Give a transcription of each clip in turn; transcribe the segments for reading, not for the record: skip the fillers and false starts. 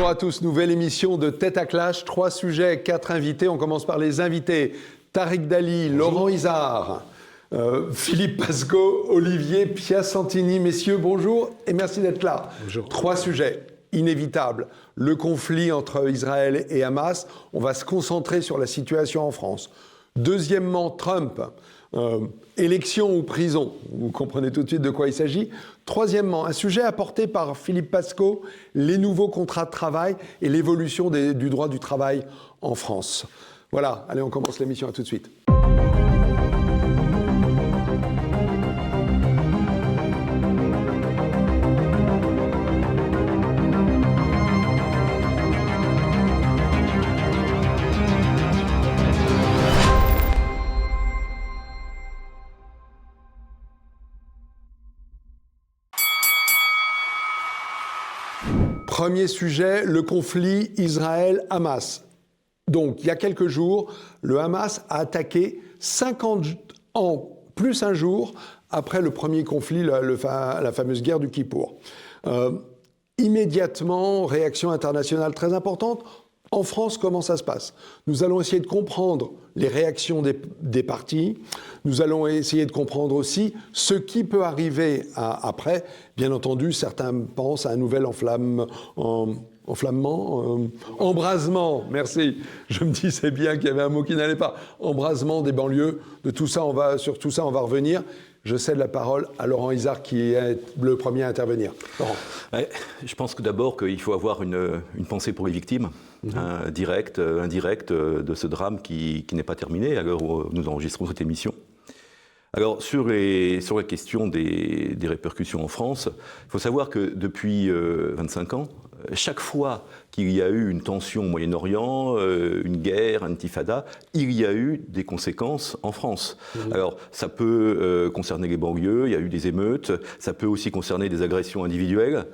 Bonjour à tous, nouvelle émission de Tête à Clash. 3 sujets, 4 invités. On commence par les invités. Tariq Dali, bonjour. Laurent Isard, Philippe Pasco, Olivier Piacentini. Messieurs, bonjour et merci d'être là. Bonjour. 3 sujets inévitables. Le conflit entre Israël et Hamas. On va se concentrer sur la situation en France. Deuxièmement, Trump. Élection ou prison, vous comprenez tout de suite de quoi il s'agit. Troisièmement, un sujet apporté par Philippe Pasco, les nouveaux contrats de travail et l'évolution du droit du travail en France. Voilà, allez, on commence l'émission, à tout de suite. Premier sujet, le conflit Israël-Hamas. Donc, il y a quelques jours, le Hamas a attaqué 50 ans, plus un jour, après le premier conflit, la fameuse guerre du Kippour. Immédiatement, réaction internationale très importante. En France, comment ça se passe? Nous allons essayer de comprendre les réactions des partis. Nous allons essayer de comprendre aussi ce qui peut arriver après. Bien entendu, certains pensent à un nouvel embrasement, merci. Je me disais bien qu'il y avait un mot qui n'allait pas. Embrasement des banlieues. Sur tout ça, on va revenir. Je cède la parole à Laurent Isard, qui est le premier à intervenir. Laurent. Ouais, je pense que d'abord qu'il faut avoir une pensée pour les victimes, directes, indirectes, de ce drame qui n'est pas terminé à l'heure où nous enregistrons cette émission. Alors, sur la question des répercussions en France, il faut savoir que depuis 25 ans, chaque fois qu'il y a eu une tension au Moyen-Orient, une guerre, un intifada, il y a eu des conséquences en France. Alors, ça peut concerner les banlieues, il y a eu des émeutes, ça peut aussi concerner des agressions individuelles.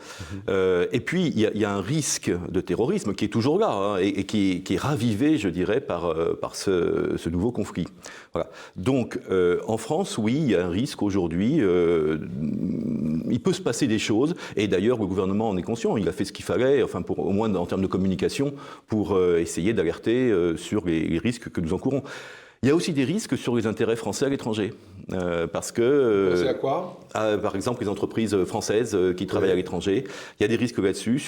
Et puis, il y a un risque de terrorisme qui est toujours là, et qui est ravivé, je dirais, par ce nouveau conflit. Voilà. Donc, en France, oui, il y a un risque aujourd'hui. Il peut se passer des choses, et d'ailleurs, le gouvernement en est conscient. Il a fait ce qu'il fallait, enfin, au moins en termes de communication, pour essayer d'alerter sur les risques que nous encourons. Il y a aussi des risques sur les intérêts français à l'étranger. Parce que... c'est à quoi ? Par exemple, les entreprises françaises qui travaillent à l'étranger. Il y a des risques là-dessus,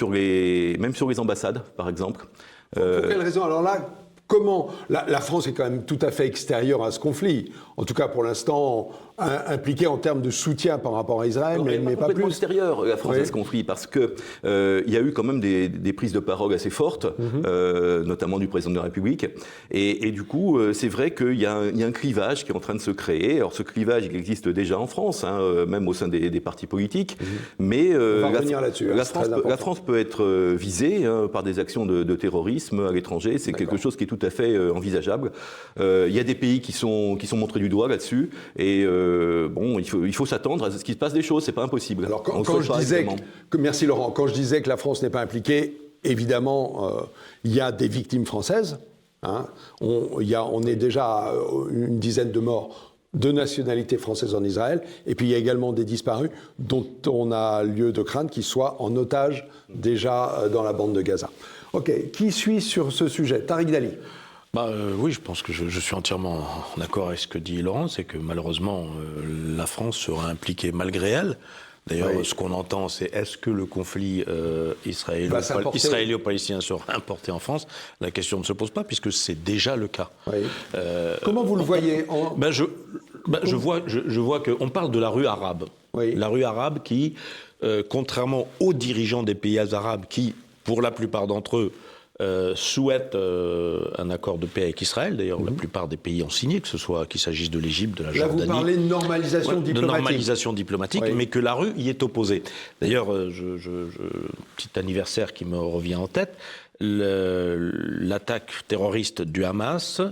même sur les ambassades, par exemple. Pour quelle raison ? Alors là, comment la France est quand même tout à fait extérieure à ce conflit. En tout cas, pour l'instant, impliquée en termes de soutien par rapport à Israël, mais pas plus. Extérieure, la France, à ce conflit, parce que il y a eu quand même des prises de parole assez fortes, notamment du président de la République. Et du coup, c'est vrai qu'il y a un clivage qui est en train de se créer. Alors, ce clivage, il existe déjà en France, même au sein des partis politiques. Mais on va revenir là-dessus. La France peut être visée par des actions de terrorisme à l'étranger. C'est quelque chose qui est tout à fait envisageable. Il y a des pays qui sont montrés du doigt là-dessus. Et bon, il faut s'attendre à ce qu'il se passe des choses. C'est pas impossible. Alors, quand je disais merci Laurent. Quand je disais que la France n'est pas impliquée, évidemment, il y a des victimes françaises. On est déjà à une dizaine de morts de nationalité française en Israël. Et puis, il y a également des disparus dont on a lieu de craindre qu'ils soient en otage déjà dans la bande de Gaza. OK. Qui suit sur ce sujet ? Tariq Dali. Oui, je pense que je suis entièrement en accord avec ce que dit Laurent, c'est que malheureusement, la France sera impliquée malgré elle. D'ailleurs, ce qu'on entend, c'est est-ce que le conflit israélo-palestinien sera importé en France ? La question ne se pose pas, puisque c'est déjà le cas. Oui. Comment vous le voyez je vois qu'on parle de la rue arabe. Oui. La rue arabe qui, contrairement aux dirigeants des pays arabes qui, pour la plupart d'entre eux, souhaitent un accord de paix avec Israël. D'ailleurs, la plupart des pays ont signé, qu'il s'agisse de l'Égypte, de la Jordanie. Là, vous parlez de normalisation diplomatique. De normalisation diplomatique, mais que la rue y est opposée. D'ailleurs, petit anniversaire qui me revient en tête, l'attaque terroriste du Hamas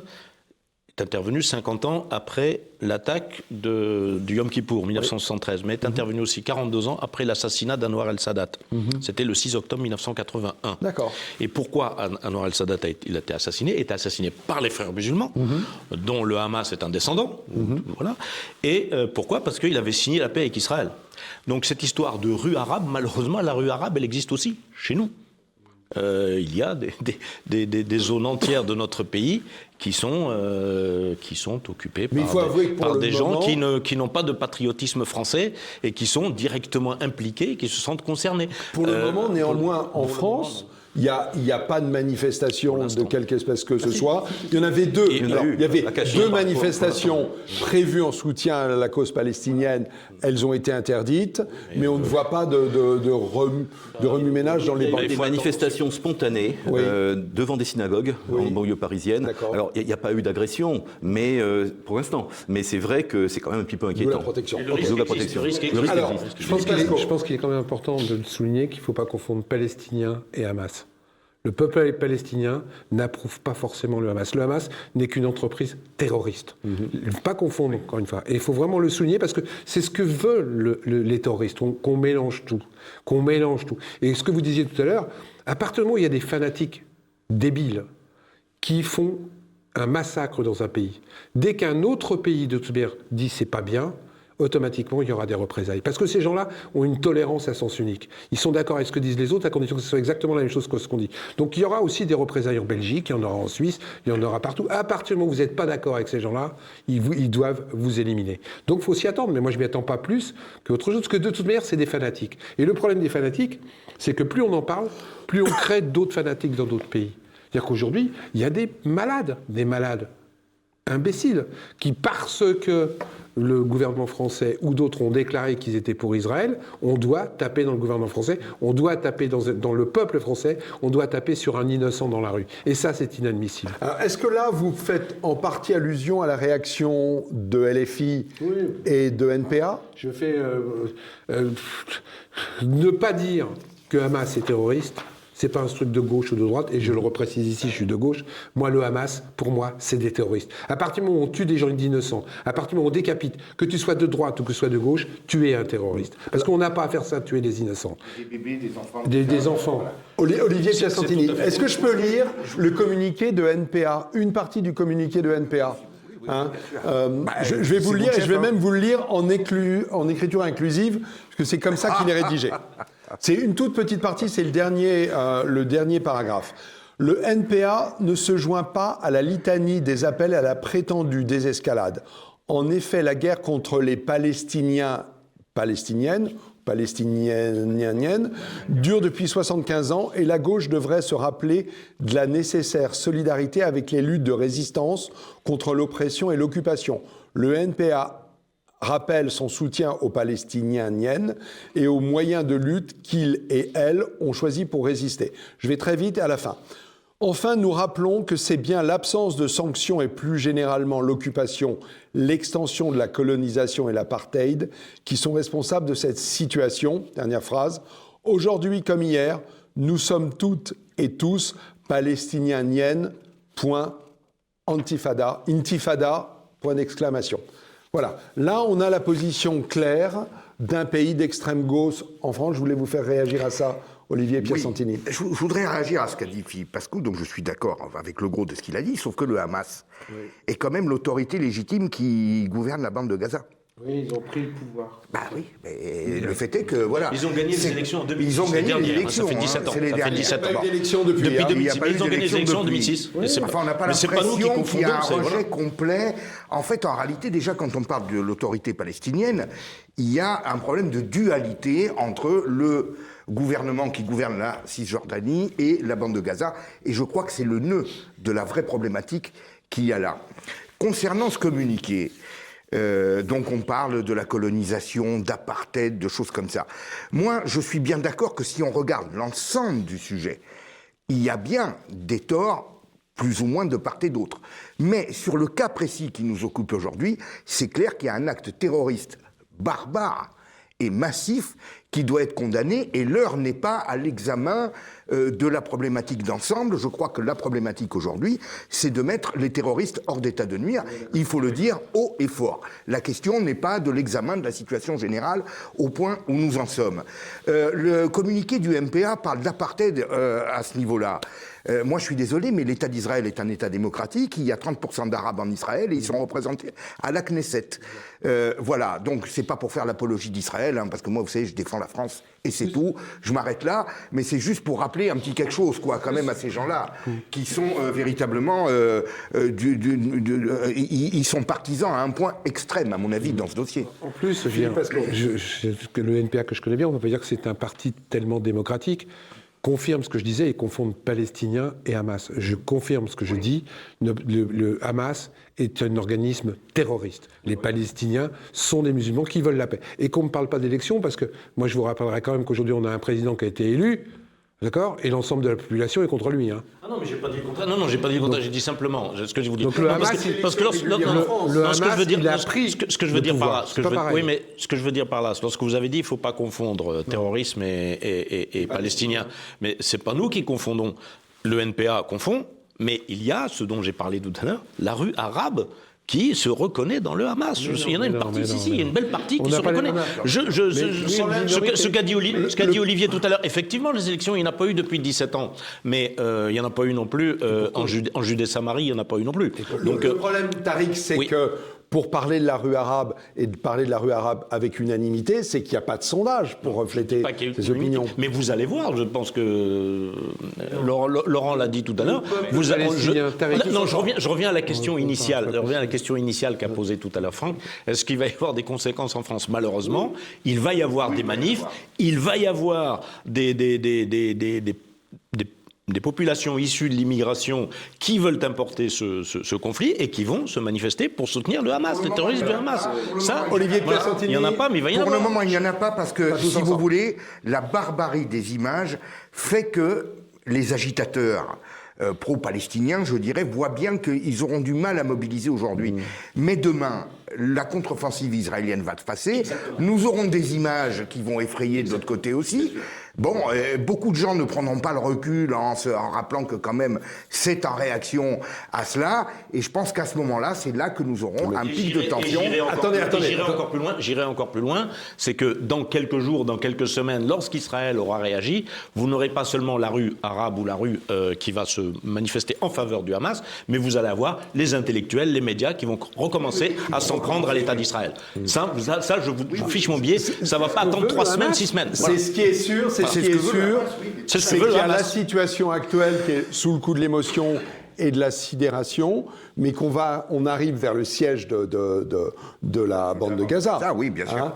est intervenue 50 ans après l'attaque du Yom Kippour, 1973, mais est intervenue aussi 42 ans après l'assassinat d'Anwar el-Sadat. C'était le 6 octobre 1981. D'accord. Et pourquoi Anwar el-Sadat a été assassiné ? Il est assassiné par les frères musulmans, dont le Hamas est un descendant. Voilà. Et pourquoi ? Parce qu'il avait signé la paix avec Israël. Donc cette histoire de rue arabe, malheureusement, la rue arabe, elle existe aussi chez nous. il y a des zones entières de notre pays qui sont occupées par des gens qui n'ont pas de patriotisme français et qui sont directement impliqués et qui se sentent concernés. Pour le moment, néanmoins, en France, il n'y a pas de manifestation de quelque espèce que ce soit. Il y en avait deux. Il y avait deux manifestations prévues en soutien à la cause palestinienne. Elles ont été interdites, mais on ne voit pas de remue-ménage dans les banques. Des manifestations spontanées devant des synagogues en banlieue parisienne. Alors, il n'y a pas eu d'agression, mais pour l'instant. Mais c'est vrai que c'est quand même un petit peu inquiétant. D'où la protection. Le risque existe. Alors, je pense qu'il est quand même important de le souligner qu'il ne faut pas confondre Palestiniens et Hamas. Le peuple palestinien n'approuve pas forcément le Hamas. Le Hamas n'est qu'une entreprise terroriste. Il ne faut pas confondre, encore une fois. Et il faut vraiment le souligner parce que c'est ce que veulent les terroristes, qu'on mélange tout. Et ce que vous disiez tout à l'heure, à partir du moment où il y a des fanatiques débiles qui font un massacre dans un pays, dès qu'un autre pays de toute manière dit c'est pas bien, automatiquement, il y aura des représailles. Parce que ces gens-là ont une tolérance à sens unique. Ils sont d'accord avec ce que disent les autres, à condition que ce soit exactement la même chose que ce qu'on dit. Donc il y aura aussi des représailles en Belgique, il y en aura en Suisse, il y en aura partout. À partir du moment où vous n'êtes pas d'accord avec ces gens-là, ils doivent vous éliminer. Donc il faut s'y attendre, mais moi je ne m'y attends pas plus qu'autre chose, parce que de toute manière, c'est des fanatiques. Et le problème des fanatiques, c'est que plus on en parle, plus on crée d'autres fanatiques dans d'autres pays. C'est-à-dire qu'aujourd'hui, il y a des malades imbéciles, qui, parce que le gouvernement français ou d'autres ont déclaré qu'ils étaient pour Israël, on doit taper dans le gouvernement français, on doit taper dans le peuple français, on doit taper sur un innocent dans la rue. Et ça, c'est inadmissible. Alors, est-ce que là, vous faites en partie allusion à la réaction de LFI et de NPA ? Je fais ne pas dire que Hamas est terroriste. C'est pas un truc de gauche ou de droite, et je le reprécise ici, je suis de gauche. Moi, le Hamas, pour moi, c'est des terroristes. À partir du moment où on tue des gens innocents, à partir du moment où on décapite, que tu sois de droite ou que tu sois de gauche, tu es un terroriste. Parce qu'on n'a pas à faire ça, tuer des innocents. Des bébés, des enfants. Des enfants. Olivier Piacentini, est-ce que je peux lire le communiqué de NPA, une partie du communiqué de NPA ? Hein, je vais vous le lire et je vais même vous le lire en écriture inclusive, parce que c'est comme ça qu'il est rédigé. C'est une toute petite partie, c'est le dernier paragraphe. Le NPA ne se joint pas à la litanie des appels à la prétendue désescalade. En effet, la guerre contre les Palestiniennes, dure depuis 75 ans et la gauche devrait se rappeler de la nécessaire solidarité avec les luttes de résistance contre l'oppression et l'occupation. Le NPA rappelle son soutien aux Palestiniennes et aux moyens de lutte qu'ils et elles ont choisis pour résister. Je vais très vite à la fin. Enfin, nous rappelons que c'est bien l'absence de sanctions et plus généralement l'occupation, l'extension de la colonisation et l'apartheid qui sont responsables de cette situation. Dernière phrase. Aujourd'hui comme hier, nous sommes toutes et tous palestiniennes. Intifada. Point d'exclamation. Voilà. Là, on a la position claire d'un pays d'extrême gauche en France. Je voulais vous faire réagir à ça. Olivier Piacentini. Oui, je voudrais réagir à ce qu'a dit Philippe Pascou, donc je suis d'accord avec le gros de ce qu'il a dit, sauf que le Hamas est quand même l'autorité légitime qui gouverne la bande de Gaza. Oui, ils ont pris le pouvoir. Bah oui, mais le fait est que, voilà... Ils ont gagné les élections en 2006. Ils ont gagné les élections, ça fait 17 ans. C'est les dernières. Il n'y a pas eu d'élection depuis 2006. Ils ont gagné les élections en 2006. Enfin, on n'a pas l'impression qu'il y a un rejet complet. En fait, en réalité, déjà, quand on parle de l'autorité palestinienne, il y a un problème de dualité entre le gouvernement qui gouverne la Cisjordanie et la bande de Gaza. Et je crois que c'est le nœud de la vraie problématique qu'il y a là. Concernant ce communiqué, donc on parle de la colonisation, d'apartheid, de choses comme ça. Moi, je suis bien d'accord que si on regarde l'ensemble du sujet, il y a bien des torts, plus ou moins de part et d'autre. Mais sur le cas précis qui nous occupe aujourd'hui, c'est clair qu'il y a un acte terroriste barbare et massif qui doit être condamné, et l'heure n'est pas à l'examen de la problématique d'ensemble. Je crois que la problématique aujourd'hui, c'est de mettre les terroristes hors d'état de nuire. Il faut le dire haut et fort. La question n'est pas de l'examen de la situation générale au point où nous en sommes. Le communiqué du MPA parle d'apartheid à ce niveau-là. Moi, je suis désolé, mais l'État d'Israël est un État démocratique. Il y a 30% d'Arabes en Israël et ils sont représentés à la Knesset. Voilà, donc c'est pas pour faire l'apologie d'Israël, parce que moi, vous savez, je défends la France et c'est tout. Je m'arrête là, mais c'est juste pour rappeler un petit quelque chose, quoi, quand même, à ces gens-là, qui sont véritablement... ils sont partisans à un point extrême, à mon avis, dans ce dossier. En plus, le NPA que je connais bien, on peut dire que c'est un parti tellement démocratique, confirme ce que je disais et confondent Palestiniens et Hamas. Je confirme ce que je dis, le Hamas est un organisme terroriste. Les Palestiniens sont des musulmans qui veulent la paix. Et qu'on ne me parle pas d'élection, parce que moi je vous rappellerai quand même qu'aujourd'hui on a un président qui a été élu, d'accord, et l'ensemble de la population est contre lui. Hein. Ah non, mais j'ai pas dit le contraire. Non, j'ai pas dit le contraire. J'ai dit simplement ce que je vous dis. Donc le Hamas, parce que ce que je veux dire par là, ce que je veux dire par là, lorsque vous avez dit, il faut pas confondre terrorisme et palestinien. Mais c'est pas nous qui confondons. Le NPA confond, mais il y a ce dont j'ai parlé tout à l'heure, la rue arabe, qui se reconnaît dans le Hamas. Il y en a une partie ici, il y a une belle partie qui se reconnaît. Ce qu'a dit Olivier tout à l'heure, effectivement, les élections, il n'y en a pas eu depuis 17 ans. Mais il n'y en a pas eu non plus en Judée-Samarie, il n'y en a pas eu non plus. Donc, le problème, Tariq, c'est que pour parler de la rue arabe et de parler de la rue arabe avec unanimité, c'est qu'il n'y a pas de sondage pour refléter ces opinions. Mais vous allez voir, je pense que Laurent l'a dit tout à l'heure. Je reviens à la question initiale. Je reviens à la question initiale qu'a posée tout à l'heure Franck. Est-ce qu'il va y avoir des conséquences en France? Malheureusement, il va y avoir des manifs, il va y avoir des populations issues de l'immigration qui veulent importer ce conflit et qui vont se manifester pour soutenir le Hamas, les terroristes du Hamas. Ça, Olivier il n'y en a pas, mais il va y en avoir. Pour le moment, il n'y en a pas parce que, si vous voulez, la barbarie des images fait que les agitateurs pro-palestiniens, je dirais, voient bien qu'ils auront du mal à mobiliser aujourd'hui. Mais demain, la contre-offensive israélienne va se passer. Nous aurons des images qui vont effrayer de l'autre côté aussi. Bon, beaucoup de gens ne prendront pas le recul en rappelant que quand même c'est en réaction à cela. Et je pense qu'à ce moment-là, c'est là que nous aurons un pic de tension. J'irai encore plus loin. C'est que dans quelques jours, dans quelques semaines, lorsqu'Israël aura réagi, vous n'aurez pas seulement la rue arabe ou la rue qui va se manifester en faveur du Hamas, mais vous allez avoir les intellectuels, les médias qui vont recommencer à s'en prendre à l'État d'Israël. Ça, je vous fiche mon billet. Ça ne va pas attendre 3 semaines, 6 semaines. Voilà. C'est ce qui est sûr. Ce qui est sûr, c'est qu'il y a la situation actuelle qui est sous le coup de l'émotion et de la sidération, mais on arrive vers le siège de la bande de Gaza. Ah oui, bien sûr.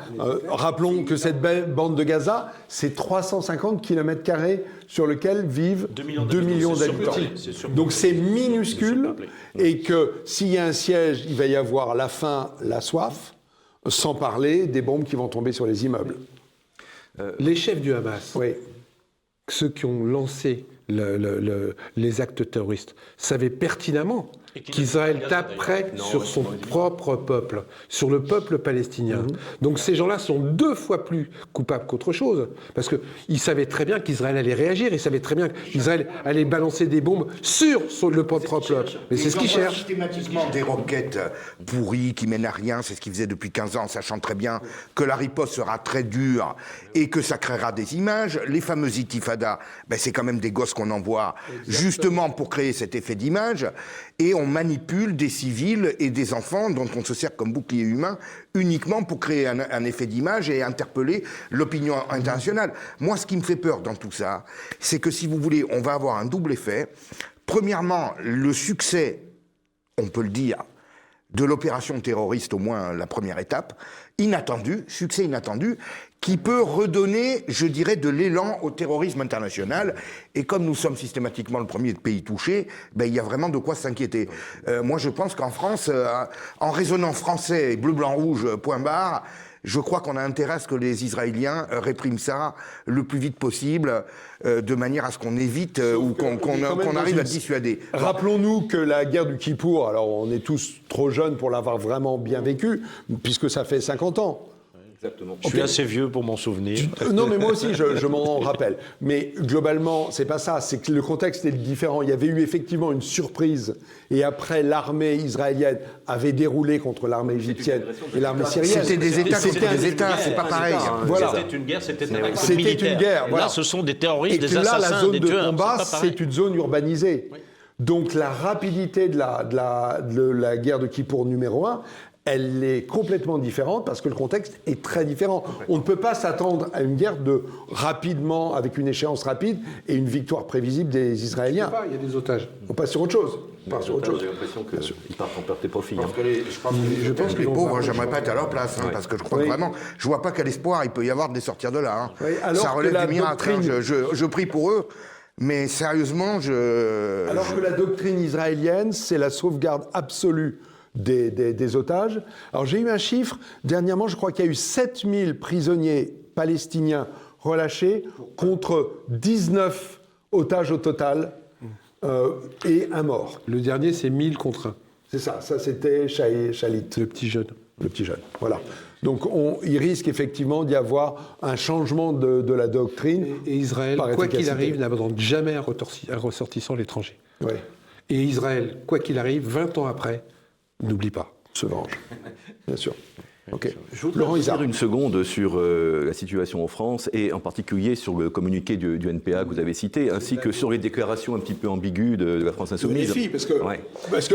Rappelons que cette bande de Gaza, c'est 350 km² sur lequel vivent 2 millions d'habitants. Donc c'est minuscule, et que s'il y a un siège, il va y avoir la faim, la soif, sans parler des bombes qui vont tomber sur les immeubles. Les chefs du Hamas, ceux qui ont lancé les actes terroristes, savaient pertinemment qu'Israël taperait sur son propre peuple, sur le peuple palestinien. Donc ces gens-là sont 2 fois plus coupables qu'autre chose, parce qu'ils savaient très bien qu'Israël allait réagir, ils savaient très bien qu'Israël allait balancer des bombes sur le propre peuple. Mais c'est ce qu'ils cherchent. Systématiquement des roquettes pourries qui mènent à rien, c'est ce qu'ils faisaient depuis 15 ans, sachant très bien que la riposte sera très dure et que ça créera des images. Les fameuses intifadas, c'est quand même des gosses qu'on envoie justement pour créer cet effet d'image. Et on manipule des civils et des enfants dont on se sert comme bouclier humain uniquement pour créer un effet d'image et interpeller l'opinion internationale. Moi, ce qui me fait peur dans tout ça, c'est que si vous voulez, on va avoir un double effet. Premièrement, le succès, on peut le dire, de l'opération terroriste, au moins la première étape, succès inattendu, qui peut redonner, je dirais, de l'élan au terrorisme international. Et comme nous sommes systématiquement le premier pays touché, il y a vraiment de quoi s'inquiéter. Moi, je pense qu'en France, en raisonnant français, bleu, blanc, rouge, point barre, je crois qu'on a intérêt à ce que les Israéliens répriment ça le plus vite possible, de manière à ce qu'on évite ou qu'on arrive à dissuader. Rappelons-nous que la guerre du Kippour, alors on est tous trop jeunes pour l'avoir vraiment bien vécu, puisque ça fait 50 ans. Exactement. Je suis assez vieux pour m'en souvenir. Non, mais moi aussi, je m'en rappelle. Mais globalement, c'est pas ça. C'est que le contexte est différent. Il y avait eu effectivement une surprise. Et après, l'armée israélienne avait déroulé contre l'armée égyptienne et l'armée syrienne. C'était des États contre des États, c'est pas pareil. Voilà. C'était une guerre, c'était un acte C'était militaire. une guerre. Voilà. Là, ce sont des terroristes, des Et que là, assassins, la zone des de tueurs. combat, pas pareil. c'est une zone urbanisée. Oui. Donc la rapidité de la guerre de Kippour numéro 1, elle est complètement différente parce que le contexte est très différent. On ne peut pas s'attendre à une guerre rapidement, avec une échéance rapide et une victoire prévisible des Israéliens. Il y a des otages. On passe sur autre chose. J'ai l'impression qu'ils partent en perte et profit. Je pense que les pauvres, j'aimerais pas être à leur place, parce que je crois que vraiment, je vois pas quel espoir il peut y avoir de les sortir de là. Hein. Oui, alors ça relève que du miracle. Je prie pour eux, mais sérieusement, Alors que la doctrine israélienne, c'est la sauvegarde absolue des otages. Alors j'ai eu un chiffre, dernièrement, je crois qu'il y a eu 7000 prisonniers palestiniens relâchés contre 19 otages au total et un mort. Le dernier, c'est 1000 contre 1. C'est ça c'était Shalit. Le petit jeune. Le petit jeune, voilà. Donc il risque effectivement d'y avoir un changement de la doctrine. Et Israël, par quoi qu'il efficacité. arrive, n'abandonne jamais un ressortissant à l'étranger. Oui, Et Israël, quoi qu'il arrive, 20 ans après, n'oublie pas. se venge, bien sûr. Ok. Je voudrais Laurent revenir Isard. une seconde sur la situation en France et en particulier sur le communiqué du NPA que vous avez cité, ainsi que sur les déclarations un petit peu ambiguës de la France Insoumise. LFI, parce que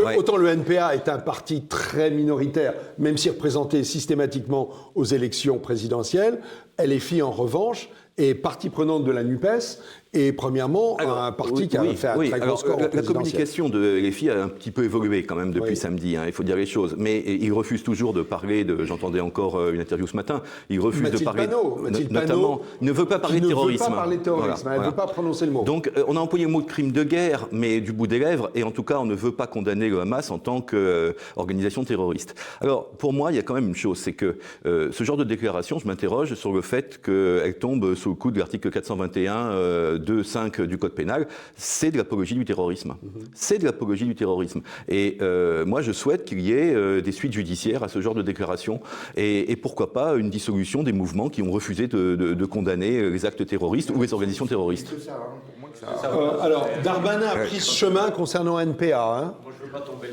Ouais. autant le NPA est un parti très minoritaire, même si représenté systématiquement aux élections présidentielles, LFI en revanche est partie prenante de la NUPES et premièrement un parti qui a fait un très gros score la présidentiel. communication de LFI a un petit peu évolué quand même depuis samedi, il faut dire les choses, mais il refuse toujours de parler j'entendais encore une interview ce matin, il refuse Mathilde de parler Mathilde notamment, Panot, il ne veut pas parler de terrorisme. Elle ne veut pas parler de terrorisme, elle ne veut pas prononcer le mot. Donc on a employé le mot de crime de guerre, mais du bout des lèvres, et en tout cas on ne veut pas condamner le Hamas en tant qu'organisation terroriste. Alors pour moi il y a quand même une chose, c'est que ce genre de déclaration, je m'interroge sur le fait qu'elle tombe sous le coup de l'article 421 2.5 du Code pénal, c'est de l'apologie du terrorisme. C'est de l'apologie du terrorisme. Et moi je souhaite qu'il y ait des suites judiciaires à ce genre de déclaration, et pourquoi pas une dissolution des mouvements qui ont refusé de condamner les actes terroristes ou les organisations terroristes. Alors, Darmanin a pris ce chemin concernant NPA, hein,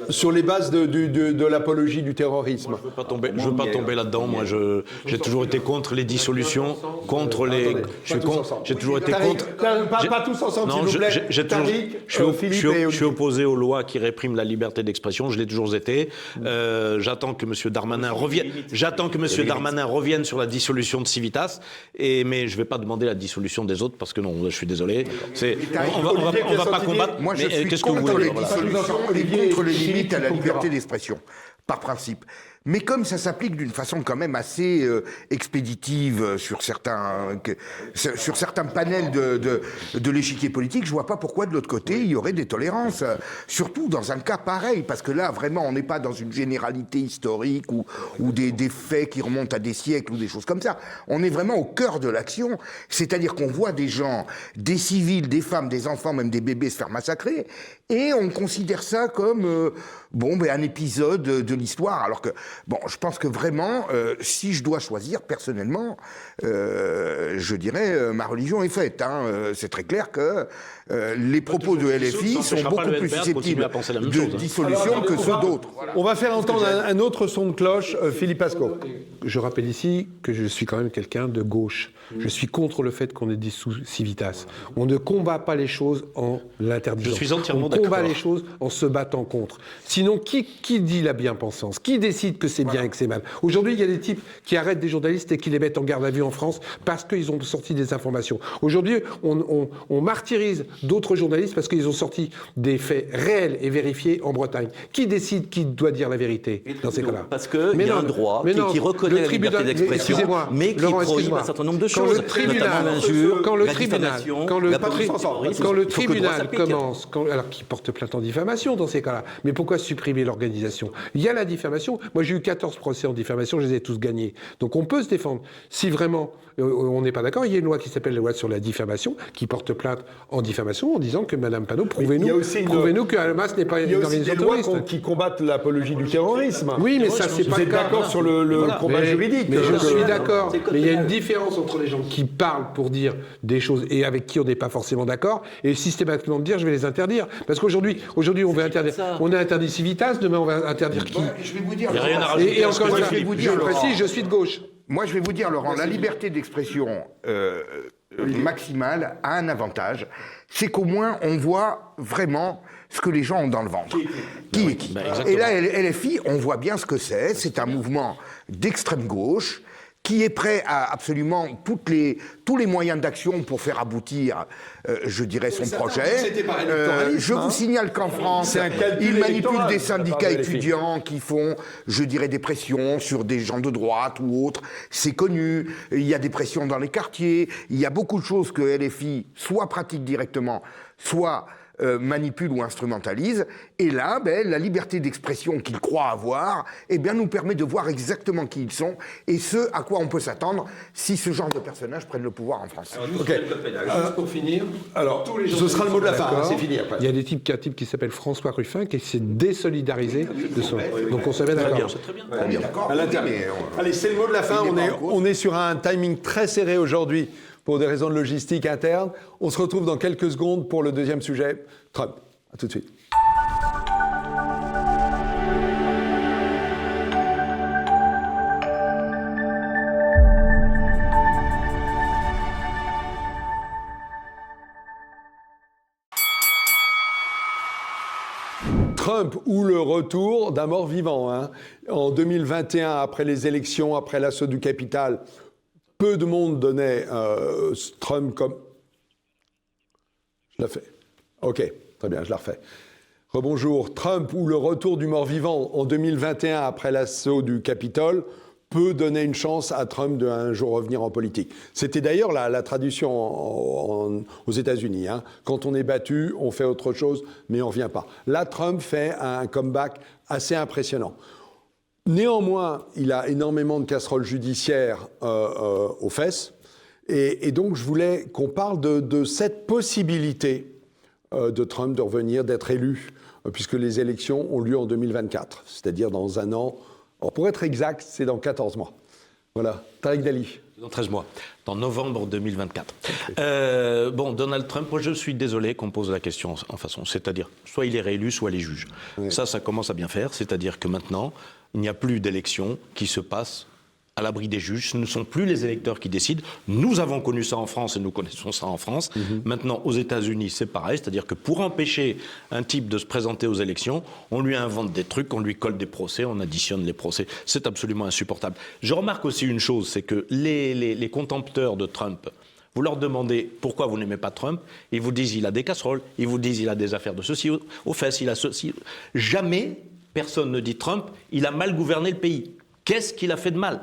sur les bases de l'apologie du terrorisme. Je ne veux pas tomber là-dedans. Moi, j'ai toujours été contre les dissolutions, contre les. J'ai toujours été contre. Pas tous ensemble, s'il vous plaît. Tariq, Philippe et je suis opposé aux lois qui répriment la liberté d'expression. Je l'ai toujours été. J'attends que M. Darmanin revienne. J'attends que M. Darmanin revienne sur la dissolution de Civitas. Mais je ne vais pas demander la dissolution des autres parce que non, je suis désolé. On va pas combattre. Moi, je suis contre les dissolutions et contre les limites à la liberté d'expression, par principe. Mais comme ça s'applique d'une façon quand même assez expéditive sur certains panels de l'échiquier politique, je vois pas pourquoi de l'autre côté il y aurait des tolérances. Surtout dans un cas pareil, parce que là vraiment on n'est pas dans une généralité historique ou des faits qui remontent à des siècles ou des choses comme ça. On est vraiment au cœur de l'action, c'est-à-dire qu'on voit des gens, des civils, des femmes, des enfants, même des bébés se faire massacrer, et on considère ça comme un épisode de l'histoire, alors que je pense que vraiment, si je dois choisir personnellement, je dirais ma religion est faite. C'est très clair que les propos de LFI sont beaucoup plus susceptibles de dissolution que ceux d'autres. On va faire entendre un autre son de cloche, Philippe Pasco. Je rappelle ici que je suis quand même quelqu'un de gauche. Je suis contre le fait qu'on ait dissous Civitas. On ne combat pas les choses en l'interdisant. Je suis entièrement d'accord. On combat les choses en se battant contre. Sinon, qui dit la bien-pensance? Qui décide que c'est bien et que c'est mal? Aujourd'hui, il y a des types qui arrêtent des journalistes et qui les mettent en garde à vue en France parce qu'ils ont sorti des informations. Aujourd'hui, on martyrise d'autres journalistes parce qu'ils ont sorti des faits réels et vérifiés en Bretagne. Qui décide qui doit dire la vérité dans ces cas-là? Parce qu'il y a un droit qui reconnaît la liberté d'expression, mais qui prohibe un certain nombre de choses, notamment l'injure, la diffamation, quand le tribunal commence, alors qui porte plainte en diffamation dans ces cas-là, mais pourquoi supprimer l'organisation? Il y a la diffamation. Moi, j'ai j'ai eu 14 procès en diffamation, je les ai tous gagnés. Donc on peut se défendre. Si vraiment on n'est pas d'accord, il y a une loi qui s'appelle la loi sur la diffamation, qui porte plainte en diffamation en disant que Mme Panot, prouvez-nous que Hamas n'est pas une organisation terroriste. Il y a aussi des lois qui combattent l'apologie du terrorisme. Oui, mais ça, c'est pas le cas. Vous êtes d'accord sur le combat juridique. Mais je suis d'accord. Mais il y a une différence entre les gens qui parlent pour dire des choses et avec qui on n'est pas forcément d'accord, et systématiquement de dire je vais les interdire. Parce qu'aujourd'hui, on veut interdire. On a interdit Civitas, demain on va interdire qui? Je vais vous dire. Il n'y a rien à rajouter. Et encore une fois, je précise, je suis de gauche. Moi, je vais vous dire, Laurent, la liberté d'expression maximale a un avantage, c'est qu'au moins on voit vraiment ce que les gens ont dans le ventre. Qui est qui. Et là, LFI, on voit bien ce que c'est. C'est un mouvement d'extrême gauche qui est prêt à absolument tous les moyens d'action pour faire aboutir, je dirais, son projet. Je vous signale qu'en France, il manipule des syndicats étudiants qui font, je dirais, des pressions sur des gens de droite ou autres. C'est connu. Il y a des pressions dans les quartiers. Il y a beaucoup de choses que LFI soit pratique directement, soit manipule ou instrumentalise, et là, la liberté d'expression qu'ils croient avoir, nous permet de voir exactement qui ils sont et ce à quoi on peut s'attendre si ce genre de personnages prennent le pouvoir en France. Juste pour finir, ce sera le mot de la fin, c'est fini après. Il y a un type qui s'appelle François Ruffin qui s'est désolidarisé de son... Donc on savait d'accord. C'est très bien. Allez, c'est le mot de la fin, on est sur un timing très serré aujourd'hui. Pour des raisons de logistique interne. On se retrouve dans quelques secondes pour le deuxième sujet, Trump. À tout de suite. Trump ou le retour d'un mort-vivant. Hein. En 2021, après les élections, après l'assaut du Capitole, peu de monde donnait Trump comme... Je la fais. OK, très bien, je la refais. Rebonjour. Trump ou le retour du mort-vivant en 2021 après l'assaut du Capitole peut donner une chance à Trump d'un jour revenir en politique. C'était d'ailleurs la tradition aux États-Unis. Hein. Quand on est battu, on fait autre chose, mais on ne revient pas. Là, Trump fait un comeback assez impressionnant. Néanmoins, il a énormément de casseroles judiciaires aux fesses. Et donc, je voulais qu'on parle de cette possibilité de Trump de revenir, d'être élu, puisque les élections ont lieu en 2024, c'est-à-dire dans un an. Alors, pour être exact, c'est dans 14 mois. Voilà. Tariq Dali. Dans 13 mois, dans novembre 2024. Donald Trump, moi je suis désolé qu'on pose la question en façon, c'est-à-dire soit il est réélu, soit les juges. Oui. Ça commence à bien faire, c'est-à-dire que maintenant, il n'y a plus d'élections qui se passent à l'abri des juges. Ce ne sont plus les électeurs qui décident. Nous avons connu ça en France et nous connaissons ça en France. Maintenant, aux États-Unis, c'est pareil. C'est-à-dire que pour empêcher un type de se présenter aux élections, on lui invente des trucs, on lui colle des procès, on additionne les procès. C'est absolument insupportable. Je remarque aussi une chose, c'est que les contempteurs de Trump, vous leur demandez pourquoi vous n'aimez pas Trump, ils vous disent il a des casseroles, ils vous disent il a des affaires de ceci aux fesses, il a ceci. Jamais personne ne dit Trump, il a mal gouverné le pays. Qu'est-ce qu'il a fait de mal ?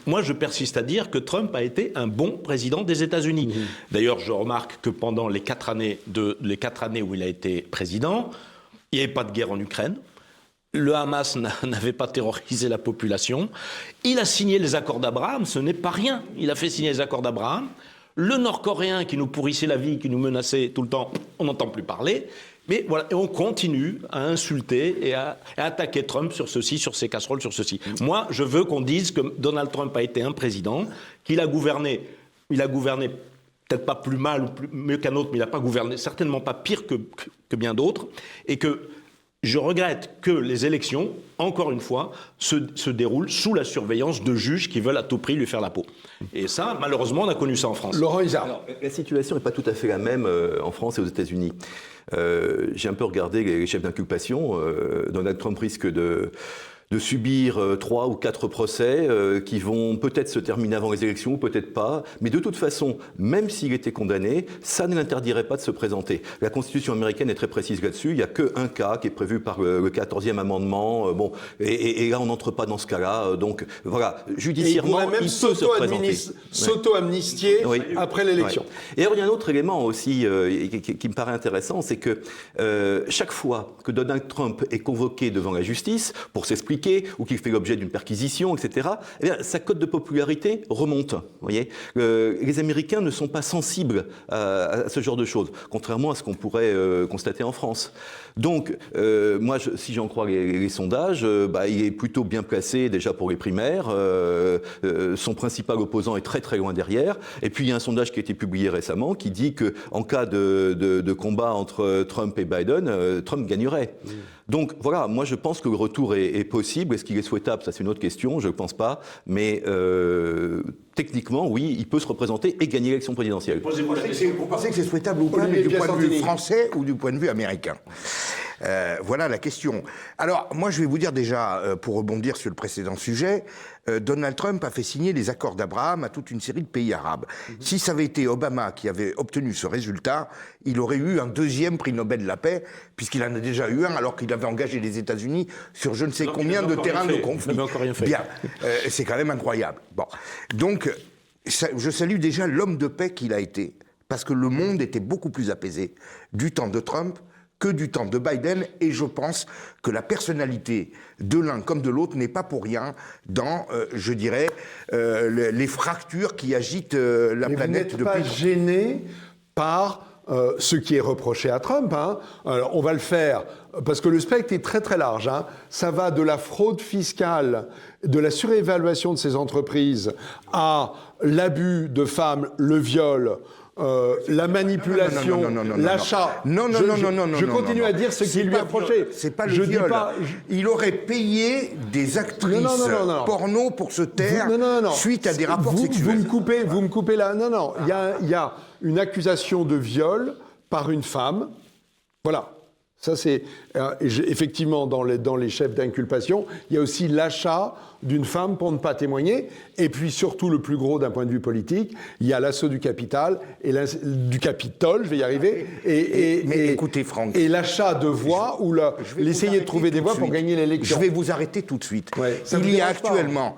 Moi, je persiste à dire que Trump a été un bon président des États-Unis. D'ailleurs, je remarque que pendant les 4 années où il a été président, il n'y avait pas de guerre en Ukraine. Le Hamas n'avait pas terrorisé la population. Il a signé les accords d'Abraham, ce n'est pas rien. Il a fait signer les accords d'Abraham. Le Nord-Coréen qui nous pourrissait la vie, qui nous menaçait tout le temps, on n'entend plus parler. Mais voilà, et on continue à insulter et à attaquer Trump sur ceci, sur ses casseroles, sur ceci. Moi, je veux qu'on dise que Donald Trump a été un président, qu'il a gouverné, peut-être pas plus mal ou mieux qu'un autre, mais il n'a pas gouverné, certainement pas pire que bien d'autres, et que je regrette que les élections, encore une fois, se déroulent sous la surveillance de juges qui veulent à tout prix lui faire la peau. Et ça, malheureusement, on a connu ça en France. Laurent Isard. Alors, la situation n'est pas tout à fait la même en France et aux États-Unis. J'ai un peu regardé les chefs d'inculpation. Donald Trump risque de subir 3 ou 4 procès qui vont peut-être se terminer avant les élections ou peut-être pas. Mais de toute façon, même s'il était condamné, ça ne l'interdirait pas de se présenter. La Constitution américaine est très précise là-dessus. Il n'y a qu'un cas qui est prévu par le 14e amendement. Et là, on n'entre pas dans ce cas-là. Donc voilà, judiciairement, il peut se présenter. S'auto-amnistier après l'élection. Ouais. Et alors, il y a un autre élément aussi qui me paraît intéressant, c'est que chaque fois que Donald Trump est convoqué devant la justice pour s'expliquer impliqué ou qui fait l'objet d'une perquisition, etc., eh bien, sa cote de popularité remonte. Vous voyez, les Américains ne sont pas sensibles à ce genre de choses, contrairement à ce qu'on pourrait constater en France. Donc, moi, si j'en crois les sondages, il est plutôt bien placé déjà pour les primaires. Son principal opposant est très très loin derrière. Et puis il y a un sondage qui a été publié récemment qui dit qu'en cas de combat entre Trump et Biden, Trump gagnerait. Donc voilà, moi je pense que le retour est possible. Est-ce qu'il est souhaitable? Ça c'est une autre question, je ne pense pas. Mais techniquement, oui, il peut se représenter et gagner l'élection présidentielle. Vous pensez que c'est souhaitable ou pas, mais du point de vue français ou du point de vue américain? Voilà la question. Alors, moi, je vais vous dire déjà, pour rebondir sur le précédent sujet, Donald Trump a fait signer les accords d'Abraham à toute une série de pays arabes. Si ça avait été Obama qui avait obtenu ce résultat, il aurait eu un deuxième prix Nobel de la paix, puisqu'il en a déjà eu un, alors qu'il avait engagé les États-Unis sur je ne sais combien de terrains de conflit. Il n'avait encore rien fait. Bien, c'est quand même incroyable. Bon, donc, je salue déjà l'homme de paix qu'il a été, parce que le monde était beaucoup plus apaisé du temps de Trump que du temps de Biden, et je pense que la personnalité de l'un comme de l'autre n'est pas pour rien dans, je dirais, les fractures qui agitent la planète depuis... Vous n'êtes pas gêné par ce qui est reproché à Trump, hein. Alors, on va le faire, parce que le spectre est très très large, hein. Ça va de la fraude fiscale, de la surévaluation de ces entreprises, à l'abus de femmes, le viol... la manipulation, l'achat. Je continue à dire ce qui lui est reproché. C'est pas le viol. Il aurait payé des actrices porno pour se taire suite à des rapports sexuels. Vous me coupez là. Non. Il y a une accusation de viol par une femme. Voilà. Ça, c'est effectivement dans les chefs d'inculpation. Il y a aussi l'achat d'une femme pour ne pas témoigner. Et puis surtout, le plus gros d'un point de vue politique, il y a l'assaut du capital et du Capitole, je vais y arriver. Mais écoutez, Franck. Et l'achat de voix ou l'essayer de trouver des voix pour gagner l'élection. Je vais vous arrêter tout de suite. Ouais, il y a actuellement.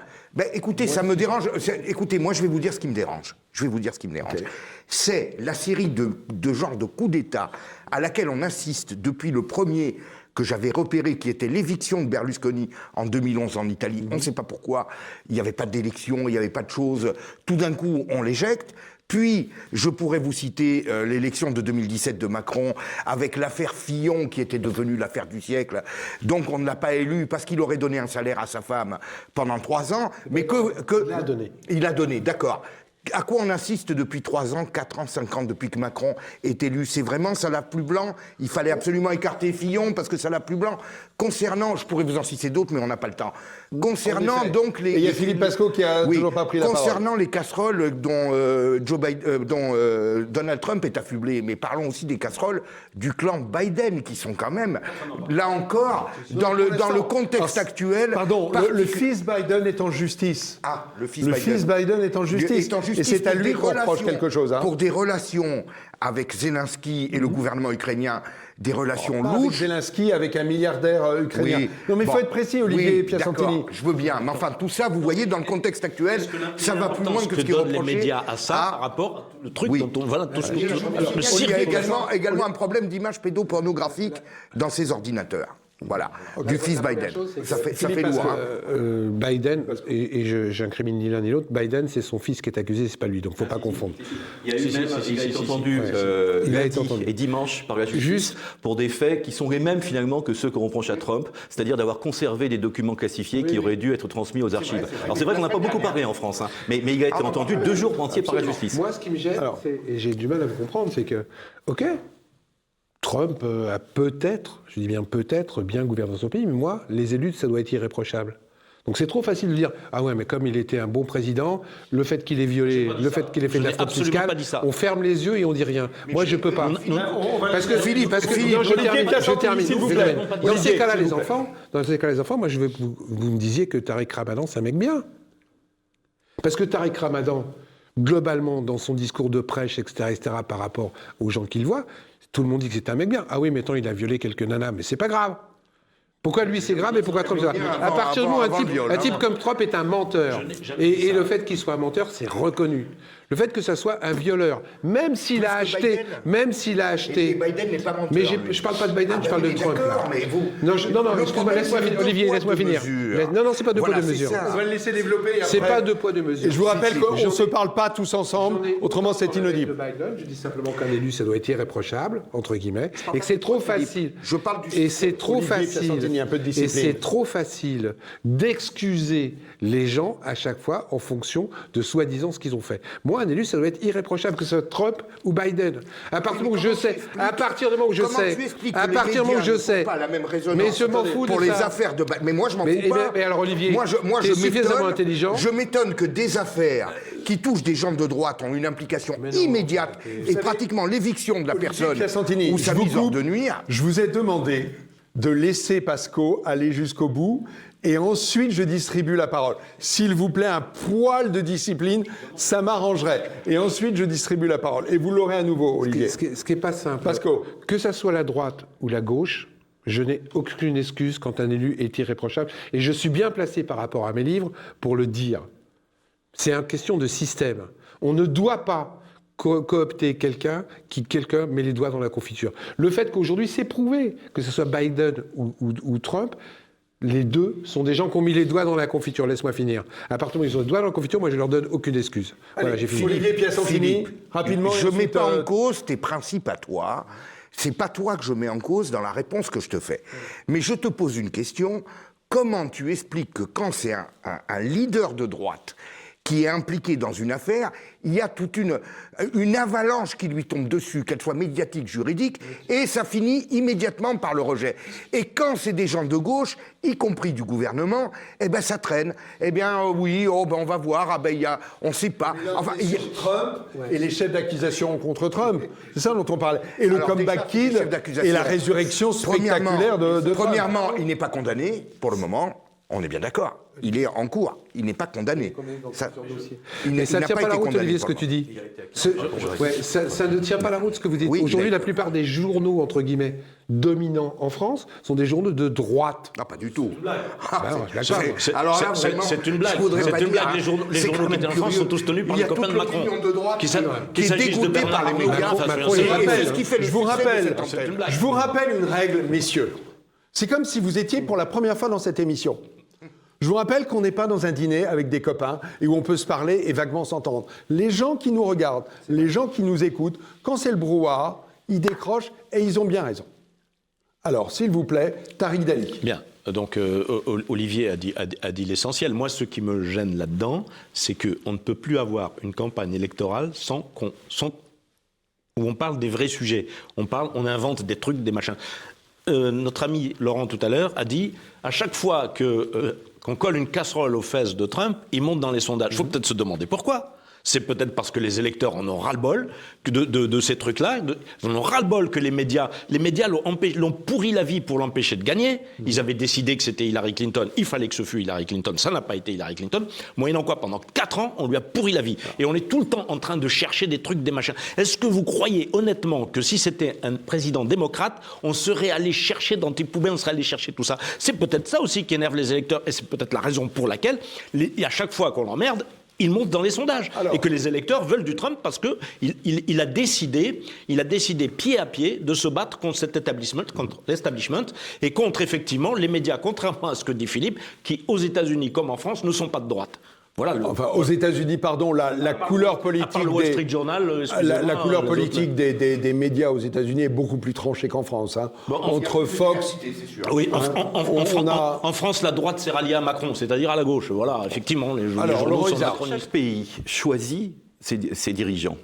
Écoutez, ça me dérange. Écoutez, moi, je vais vous dire ce qui me dérange. Okay. C'est la série de genres de coups d'État à laquelle on insiste depuis le premier que j'avais repéré, qui était l'éviction de Berlusconi en 2011 en Italie. On ne sait pas pourquoi. Il n'y avait pas d'élection, il n'y avait pas de choses. Tout d'un coup, on l'éjecte. Puis, je pourrais vous citer l'élection de 2017 de Macron, avec l'affaire Fillon, qui était devenue l'affaire du siècle. Donc, on ne l'a pas élu parce qu'il aurait donné un salaire à sa femme pendant 3 ans. Mais Il a donné. Il a donné, d'accord. À quoi on insiste depuis 3 ans, 4 ans, 5 ans, depuis que Macron est élu? C'est vraiment ça l'a plus blanc. Il fallait absolument écarter Fillon parce que ça l'a plus blanc. Concernant, je pourrais vous en citer d'autres, mais on n'a pas le temps. Concernant donc les... Et il y a Philippe Pasco qui a toujours pas pris la parole. Concernant les casseroles dont Donald Trump est affublé, mais parlons aussi des casseroles du clan Biden, qui sont quand même, là encore, dans le contexte actuel... Pardon, le fils Biden est en justice. Ah, le fils Biden est en justice. Et c'est à lui qu'on reproche quelque chose. Hein. Pour des relations avec Zelensky et le gouvernement ukrainien, des relations louches. Avec Zelensky, avec un milliardaire ukrainien. Oui. Non, mais il faut être précis, Olivier Piacentini. Je veux bien. Mais enfin, tout ça, vous voyez, dans le contexte actuel, ça va plus loin que ce qui est reproché. Les médias à ça, par rapport au truc dont on... Voilà, tout ce il y a également un problème d'image pédopornographique dans ces ordinateurs. Voilà, du fils Biden. Ça fait lourd. Biden, et j'incrimine ni l'un ni l'autre, Biden, c'est son fils qui est accusé, c'est pas lui, donc faut pas confondre. Il a été entendu et dimanche par la justice pour des faits qui sont les mêmes finalement que ceux qu'on reproche à Trump, c'est-à-dire d'avoir conservé des documents classifiés qui auraient dû être transmis aux archives. Alors c'est vrai qu'on n'a pas beaucoup parlé en France, hein, mais il a été entendu 2 jours entiers par la justice. Moi, ce qui me gêne, et j'ai du mal à vous comprendre, c'est que, ok, Trump a peut-être, je dis bien peut-être, bien gouverné son pays, mais moi, les élus, ça doit être irréprochable. Donc c'est trop facile de dire « Ah ouais, mais comme il était un bon président, le fait qu'il ait violé, le fait qu'il ait fait de la fraude fiscale, on ferme les yeux et on dit rien. » Moi, je peux pas. Parce que Philippe, je termine. Dans ces cas-là, les enfants, moi, je veux que vous me disiez que Tariq Ramadan, c'est un mec bien. Parce que Tariq Ramadan, globalement, dans son discours de prêche, etc., par rapport aux gens qu'il voit, tout le monde dit que c'est un mec bien. Ah oui, mais attends, il a violé quelques nanas, mais c'est pas grave. Pourquoi lui c'est grave et pourquoi Trump c'est grave? À partir du moment où un type comme Trump est un menteur, et le fait qu'il soit un menteur, c'est reconnu. Le fait que ça soit un violeur, même s'il a acheté... Et Biden n'est pas menteur. Mais je parle pas de Biden, je parle de Trump. D'accord, mais vous... Non, excuse-moi, laisse-moi finir. Olivier, laisse-moi finir. Non, c'est pas deux poids, deux mesures. On va le laisser développer. C'est pas deux poids, deux mesures. Et je vous rappelle qu'on ne se parle pas tous ensemble, autrement c'est inaudible. Je dis simplement qu'un élu, ça doit être irréprochable, entre guillemets, et que c'est trop facile. Je parle du... Et c'est trop Piacentini, un peu de discipline. Et c'est trop facile d'excuser les gens à chaque fois en fonction de soi-disant ce qu'ils ont fait. Moi, un élu, ça doit être irréprochable, que ce soit Trump ou Biden. À partir du moment où je sais, pas la même résonance mais je m'en fous pour de les ça. affaires de Biden. Mais moi, je m'en fous pas. Mais alors, Olivier, moi, t'es suffisamment intelligent. Je m'étonne que des affaires qui touchent des gens de droite ont une implication immédiate et pratiquement l'éviction de la personne ou sa mise hors de nuire. Je vous ai demandé de laisser Pasco aller jusqu'au bout et ensuite je distribue la parole. S'il vous plaît, un poil de discipline, ça m'arrangerait. Et ensuite je distribue la parole. Et vous l'aurez à nouveau, Olivier. Ce qui est pas simple. Pasco. Que ça soit la droite ou la gauche, je n'ai aucune excuse quand un élu est irréprochable. Et je suis bien placé par rapport à mes livres pour le dire. C'est une question de système. On ne doit pas coopter quelqu'un met les doigts dans la confiture. Le fait qu'aujourd'hui, c'est prouvé, que ce soit Biden ou Trump, les deux sont des gens qui ont mis les doigts dans la confiture. Laisse-moi finir. À partir du moment où ils ont les doigts dans la confiture, moi, je leur donne aucune excuse. Voilà, j'ai fini. Olivier Piacentini, rapidement. Je ne mets pas en cause tes principes à toi. C'est pas toi que je mets en cause dans la réponse que je te fais. Mais je te pose une question. Comment tu expliques que quand c'est un leader de droite qui est impliqué dans une affaire, il y a toute une avalanche qui lui tombe dessus, qu'elle soit médiatique, juridique, et ça finit immédiatement par le rejet. Et quand c'est des gens de gauche, y compris du gouvernement, eh ben ça traîne. Eh bien oui, on va voir, on ne sait pas. Enfin, il y a Trump et les chefs d'accusation contre Trump. C'est ça dont on parle. Et le comeback kid et la résurrection spectaculaire de Trump. Premièrement, il n'est pas condamné pour le moment. On est bien d'accord. Il est en cours. Il n'est pas condamné. Ça ne tient pas la route, Olivier, ce que tu dis. Ça ne tient pas la route, ce que vous dites. Oui, aujourd'hui, la plupart des journaux, entre guillemets, dominants en France, sont des journaux de droite. Non, pas du tout. C'est une blague. Les journaux qui étaient en France sont tous tenus par les copains de Macron. Qui est dégoûté par les médias. Je vous rappelle une règle, messieurs. C'est comme si vous étiez pour la première fois dans cette émission. Je vous rappelle qu'on n'est pas dans un dîner avec des copains et où on peut se parler et vaguement s'entendre. Les gens qui nous regardent, les gens qui nous écoutent, quand c'est le brouhaha, ils décrochent et ils ont bien raison. Alors, s'il vous plaît, Tariq Dalik. Bien. Donc, Olivier a dit l'essentiel. Moi, ce qui me gêne là-dedans, c'est qu'on ne peut plus avoir une campagne électorale sans où on parle des vrais sujets. On invente des trucs, des machins. Notre ami Laurent tout à l'heure a dit à chaque fois qu'on colle une casserole aux fesses de Trump, il monte dans les sondages. Il faut peut-être se demander pourquoi. C'est peut-être parce que les électeurs en ont ras-le-bol de ces trucs-là. Ils en ont ras-le-bol que les médias l'ont pourri la vie pour l'empêcher de gagner. Ils avaient décidé que c'était Hillary Clinton. Il fallait que ce fût Hillary Clinton. Ça n'a pas été Hillary Clinton. Moyennant quoi, pendant 4 ans, on lui a pourri la vie. Et on est tout le temps en train de chercher des trucs, des machins. Est-ce que vous croyez honnêtement que si c'était un président démocrate, on serait allé chercher dans tes poubelles, on serait allé chercher tout ça? C'est peut-être ça aussi qui énerve les électeurs. Et c'est peut-être la raison pour laquelle, à chaque fois qu'on l'emmerde, il monte dans les sondages. Et que les électeurs veulent du Trump parce qu'il a décidé pied à pied de se battre contre l'establishment et contre effectivement les médias, contrairement à ce que dit Philippe, qui aux États-Unis comme en France ne sont pas de droite. Voilà. Aux États-Unis, pardon, la couleur politique des médias aux États-Unis est beaucoup plus tranchée qu'en France. Hein. Entre Fox, oui, en France, la droite s'est ralliée à Macron, c'est-à-dire à la gauche. Voilà, effectivement, les journaux sont macronistes. Chaque pays choisit ses dirigeants.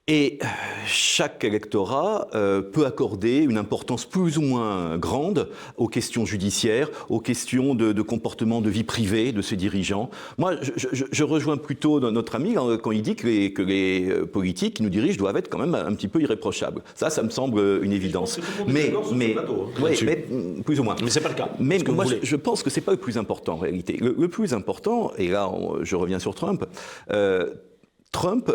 Et chaque électorat peut accorder une importance plus ou moins grande aux questions judiciaires, aux questions de comportement de vie privée de ses dirigeants. Moi, je rejoins plutôt notre ami quand il dit que les politiques qui nous dirigent doivent être quand même un petit peu irréprochables. Ça me semble une évidence. Mais plus ou moins. Mais c'est pas le cas. Mais moi, je pense que c'est pas le plus important en réalité. Le plus important, et là je reviens sur Trump, Trump,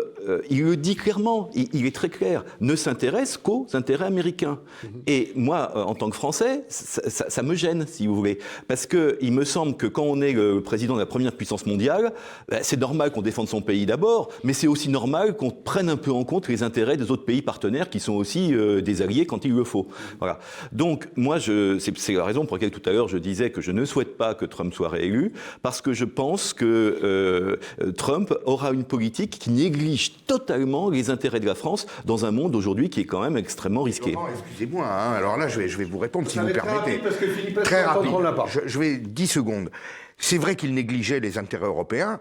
il le dit clairement, il est très clair, ne s'intéresse qu'aux intérêts américains. Et moi, en tant que Français, ça me gêne, si vous voulez. Parce qu'il me semble que quand on est le président de la première puissance mondiale, c'est normal qu'on défende son pays d'abord, mais c'est aussi normal qu'on prenne un peu en compte les intérêts des autres pays partenaires qui sont aussi des alliés quand il le faut. Voilà. Donc, moi, c'est la raison pour laquelle tout à l'heure je disais que je ne souhaite pas que Trump soit réélu, parce que je pense que Trump aura une politique qui néglige totalement les intérêts de la France dans un monde aujourd'hui qui est quand même extrêmement risqué. Excusez-moi, hein, alors là je vais vous répondre si vous permettez. Parce que Philippe très rapide. Pas. Je vais 10 secondes. C'est vrai qu'il négligeait les intérêts européens.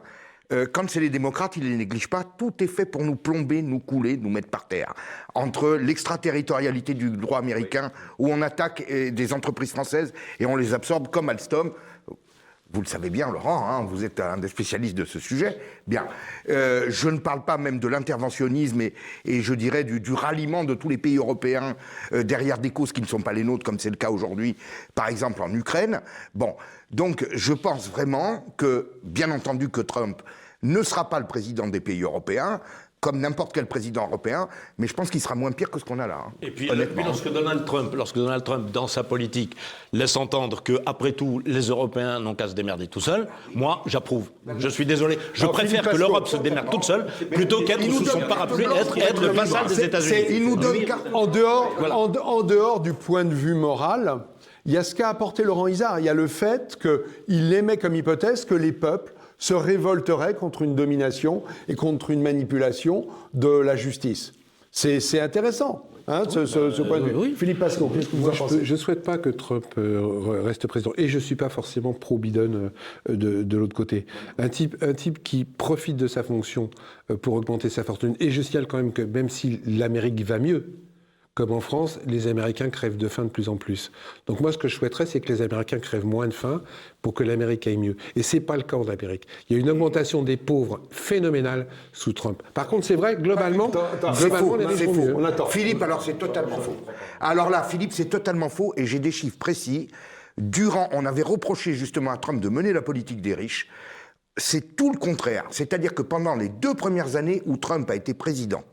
Quand c'est les démocrates, ils ne les négligent pas. Tout est fait pour nous plomber, nous couler, nous mettre par terre. Entre l'extraterritorialité du droit américain, où on attaque des entreprises françaises et on les absorbe comme Alstom. Vous le savez bien, Laurent, hein, vous êtes un des spécialistes de ce sujet. Bien, je ne parle pas même de l'interventionnisme et je dirais du ralliement de tous les pays européens derrière des causes qui ne sont pas les nôtres, comme c'est le cas aujourd'hui, par exemple en Ukraine. Bon, donc je pense vraiment que, bien entendu, que Trump ne sera pas le président des pays européens, comme n'importe quel président européen, mais je pense qu'il sera moins pire que ce qu'on a là. Hein, et puis lorsque Donald Trump, dans sa politique, laisse entendre que, après tout, les Européens n'ont qu'à se démerder tout seuls, moi, j'approuve. Je suis désolé. Je préfère que l'Europe se démerde toute seule, plutôt qu'être sous son parapluie, être vassal des États-Unis. En dehors du point de vue moral, il y a ce qu'a apporté Laurent Izard. Il y a le fait qu'il émet comme hypothèse que les peuples se révolterait contre une domination et contre une manipulation de la justice. C'est intéressant, hein, ce point de vue. Oui. Philippe Pascaud, qu'est-ce que vous en pensez ? Je ne souhaite pas que Trump reste président. Et je ne suis pas forcément pro-Biden de l'autre côté. Un type qui profite de sa fonction pour augmenter sa fortune. Et je signale quand même que même si l'Amérique va mieux, comme en France, les Américains crèvent de faim de plus en plus. Donc moi, ce que je souhaiterais, c'est que les Américains crèvent moins de faim pour que l'Amérique aille mieux. Et ce n'est pas le cas en Amérique. Il y a une augmentation des pauvres phénoménale sous Trump. Par contre, c'est vrai, globalement, c'est faux. Philippe, alors c'est totalement faux. Alors là, Philippe, c'est totalement faux, et j'ai des chiffres précis. On avait reproché justement à Trump de mener la politique des riches. C'est tout le contraire. C'est-à-dire que pendant les 2 premières années où Trump a été président,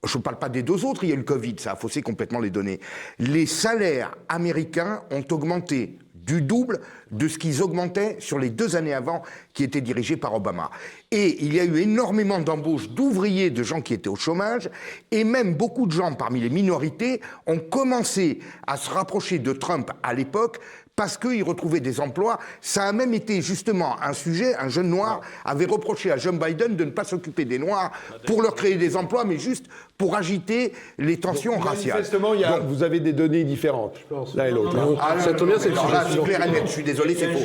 je ne parle pas des 2 autres, il y a eu le Covid, ça a faussé complètement les données. Les salaires américains ont augmenté du double de ce qu'ils augmentaient sur les 2 années avant, qui étaient dirigées par Obama. Et il y a eu énormément d'embauches d'ouvriers, de gens qui étaient au chômage, et même beaucoup de gens parmi les minorités ont commencé à se rapprocher de Trump à l'époque, parce qu'ils retrouvaient des emplois. Ça a même été justement un sujet, un jeune noir avait reproché à Joe Biden de ne pas s'occuper des Noirs pour leur créer des emplois, mais juste pour agiter les tensions raciales. Manifestement, vous avez des données différentes, l'un et l'autre. Ça tombe bien, c'est le sujet. C'est clair et net, je suis désolé, c'est faux.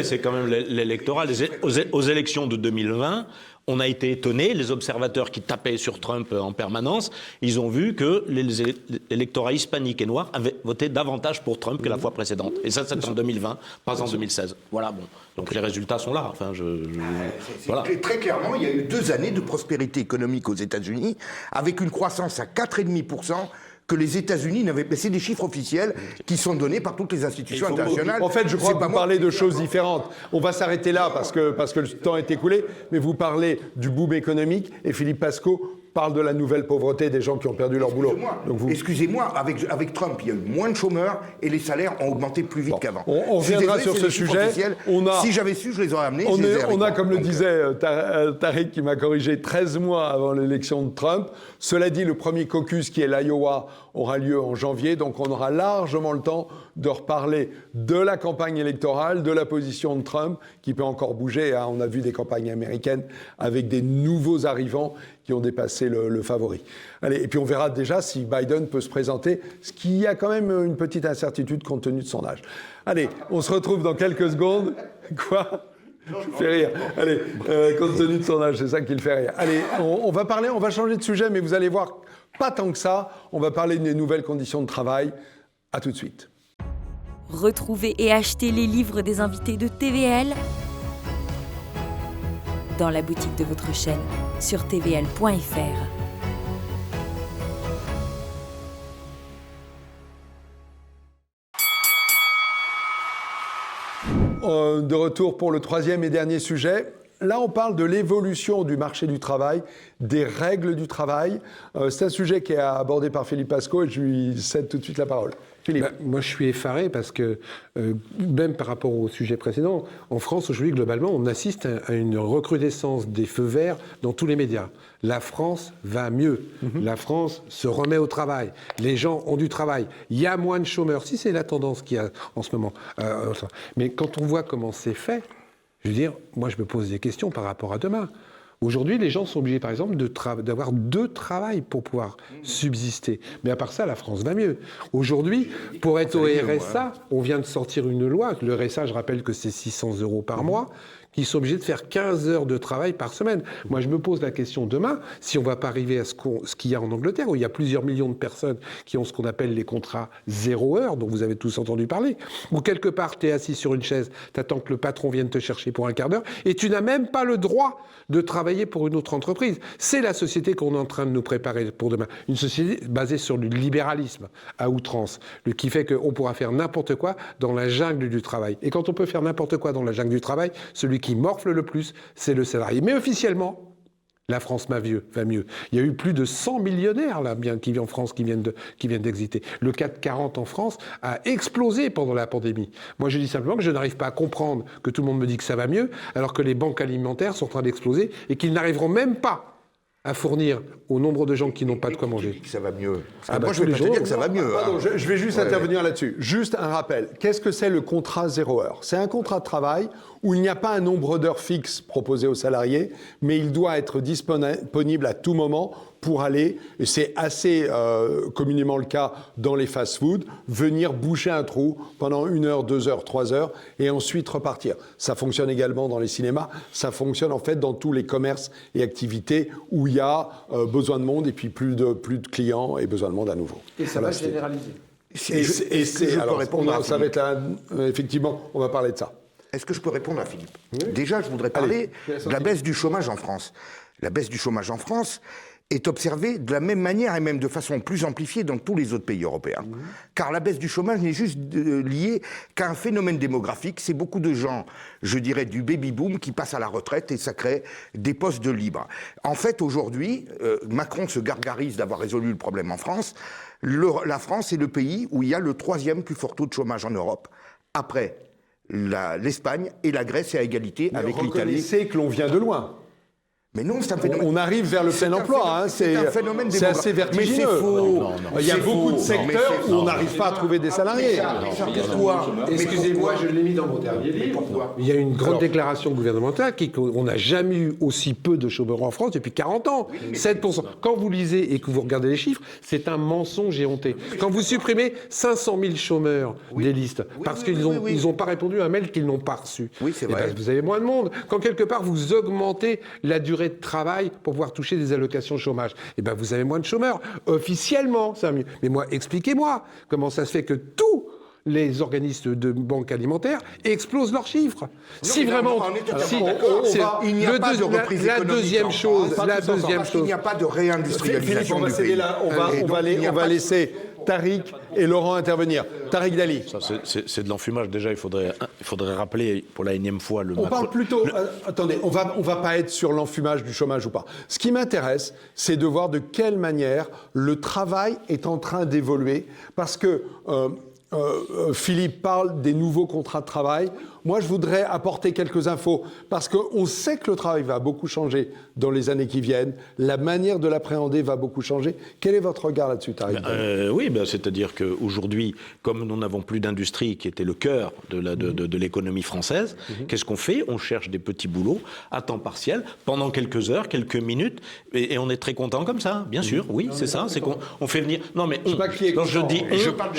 C'est quand même l'électoral. Aux élections de 2020, on a été étonnés, les observateurs qui tapaient sur Trump en permanence, ils ont vu que l'électorat hispanique et noir avait voté davantage pour Trump que la fois précédente. Et ça, c'est en 2020, pas en 2016. Voilà, bon. Donc les résultats sont là. Enfin, voilà. Très clairement, il y a eu 2 années de prospérité économique aux États-Unis, avec une croissance à 4,5%, que les États-Unis n'avaient pas. C'est des chiffres officiels qui sont donnés par toutes les institutions internationales. En fait, je crois que vous parlez de choses différentes. On va s'arrêter là parce que le temps est écoulé, mais vous parlez du boom économique et Philippe Pascaud parle de la nouvelle pauvreté des gens qui ont perdu leur boulot. Excusez-moi, avec Trump, il y a eu moins de chômeurs et les salaires ont augmenté plus vite qu'avant. On reviendra sur ce sujet. Si j'avais su, je les aurais amenés. On a, comme le disait Tariq, qui m'a corrigé, 13 mois avant l'élection de Trump. Cela dit, le premier caucus, qui est l'Iowa, aura lieu en janvier. Donc on aura largement le temps de reparler de la campagne électorale, de la position de Trump, qui peut encore bouger. Hein. On a vu des campagnes américaines avec des nouveaux arrivants qui ont dépassé le favori. Allez, et puis on verra déjà si Biden peut se présenter, ce qui a quand même une petite incertitude compte tenu de son âge. Allez, on se retrouve dans quelques secondes. Quoi ? Fait rire. Allez, compte tenu de son âge, c'est ça qui le fait rire. Allez, on va changer de sujet, mais vous allez voir, pas tant que ça. On va parler des nouvelles conditions de travail. À tout de suite. Retrouvez et achetez les livres des invités de TVL dans la boutique de votre chaîne sur tvl.fr. De retour pour le 3e et dernier sujet. Là, on parle de l'évolution du marché du travail, des règles du travail. C'est un sujet qui est abordé par Philippe Pascaud et je lui cède tout de suite la parole. Philippe. Moi, je suis effaré parce que, même par rapport au sujet précédent, en France, aujourd'hui, globalement, on assiste à une recrudescence des feux verts dans tous les médias. La France va mieux. La France se remet au travail. Les gens ont du travail. Il y a moins de chômeurs. Si c'est la tendance qu'il y a en ce moment. Mais quand on voit comment c'est fait, je veux dire, moi, je me pose des questions par rapport à demain. Aujourd'hui, les gens sont obligés, par exemple, d'avoir 2 travails pour pouvoir subsister. Mais à part ça, la France va mieux. Aujourd'hui, pour être au RSA, on vient de sortir une loi. Le RSA, je rappelle que c'est 600 € par mois, qui sont obligés de faire 15 heures de travail par semaine. Moi, je me pose la question demain, si on ne va pas arriver à ce qu'il y a en Angleterre, où il y a plusieurs millions de personnes qui ont ce qu'on appelle les contrats 0 heure, dont vous avez tous entendu parler, où quelque part, tu es assis sur une chaise, tu attends que le patron vienne te chercher pour un quart d'heure, et tu n'as même pas le droit de travailler pour une autre entreprise. C'est la société qu'on est en train de nous préparer pour demain. Une société basée sur le libéralisme à outrance, qui fait qu'on pourra faire n'importe quoi dans la jungle du travail. Et quand on peut faire n'importe quoi dans la jungle du travail, celui qui morfle le plus, c'est le salarié. Mais officiellement, la France va mieux. Il y a eu plus de 100 millionnaires là, qui vivent en France qui viennent d'exiter. Le CAC 40 en France a explosé pendant la pandémie. Moi, je dis simplement que je n'arrive pas à comprendre que tout le monde me dit que ça va mieux, alors que les banques alimentaires sont en train d'exploser et qu'ils n'arriveront même pas à fournir au nombre de gens qui n'ont pas de quoi manger. Que ça va mieux. Moi, je vais pas te dire que ça va mieux. Pardon, je vais juste intervenir là-dessus. Juste un rappel. Qu'est-ce que c'est le contrat 0 heure ? C'est un contrat de travail où il n'y a pas un nombre d'heures fixe proposé aux salariés, mais il doit être disponible à tout moment pour aller, et c'est assez communément le cas dans les fast-foods, venir boucher un trou pendant 1 heure, 2 heures, 3 heures, et ensuite repartir. Ça fonctionne également dans les cinémas, ça fonctionne en fait dans tous les commerces et activités où il y a besoin de monde et puis plus de clients et besoin de monde à nouveau. Et ça va se généraliser. Ça va être là, effectivement, on va parler de ça. Est-ce que je peux répondre à Philippe ? Déjà, je voudrais parler de la baisse du chômage en France. La baisse du chômage en France est observée de la même manière et même de façon plus amplifiée dans tous les autres pays européens. Car la baisse du chômage n'est juste liée qu'à un phénomène démographique. C'est beaucoup de gens, je dirais, du baby-boom qui passent à la retraite et ça crée des postes de libre. En fait, aujourd'hui, Macron se gargarise d'avoir résolu le problème en France. La France est le pays où il y a le 3e plus fort taux de chômage en Europe, après l'Espagne et la Grèce est à égalité avec l'Italie. Reconnaissez que l'on vient de loin. Mais non, c'est un phénomène. On arrive vers le plein emploi, c'est un phénomène c'est assez vertigineux. Mais c'est faux. Il y a beaucoup de secteurs où on n'arrive pas à trouver des salariés. Excusez-moi, je l'ai mis dans mon dernier livre. Il y a une grande déclaration gouvernementale qu'on n'a jamais eu aussi peu de chômeurs en France depuis 40 ans. 7%. Quand vous lisez et que vous regardez les chiffres, c'est un mensonge éhonté. Quand vous supprimez 500 000 chômeurs des listes, parce qu'ils n'ont pas répondu à un mail qu'ils n'ont pas reçu, c'est vrai. vous avez moins de monde. Quand quelque part vous augmentez la durée de travail pour pouvoir toucher des allocations chômage, vous avez moins de chômeurs. Officiellement, ça va mieux. Mais moi, expliquez-moi comment ça se fait que tous les organismes de banques alimentaires explosent leurs chiffres. Si vraiment, il n'y a pas de reprise économique. La deuxième chose, il n'y a pas de réindustrialisation du pays. On va laisser Tariq et Laurent intervenir. Tariq Dali. C'est de l'enfumage. Déjà, il faudrait rappeler pour la énième fois le... On parle plutôt... attendez, on va pas être sur l'enfumage du chômage ou pas. Ce qui m'intéresse, c'est de voir de quelle manière le travail est en train d'évoluer. Parce que... Philippe parle des nouveaux contrats de travail. Moi, je voudrais apporter quelques infos parce qu'on sait que le travail va beaucoup changer dans les années qui viennent. La manière de l'appréhender va beaucoup changer. Quel est votre regard là-dessus, Tariq ? C'est-à-dire qu'aujourd'hui, comme nous n'avons plus d'industrie qui était le cœur de l'économie française, qu'est-ce qu'on fait ? On cherche des petits boulots à temps partiel pendant quelques heures, quelques minutes, et on est très content comme ça, bien sûr. Oui, c'est ça. C'est qu'on fait venir. Non, mais quand je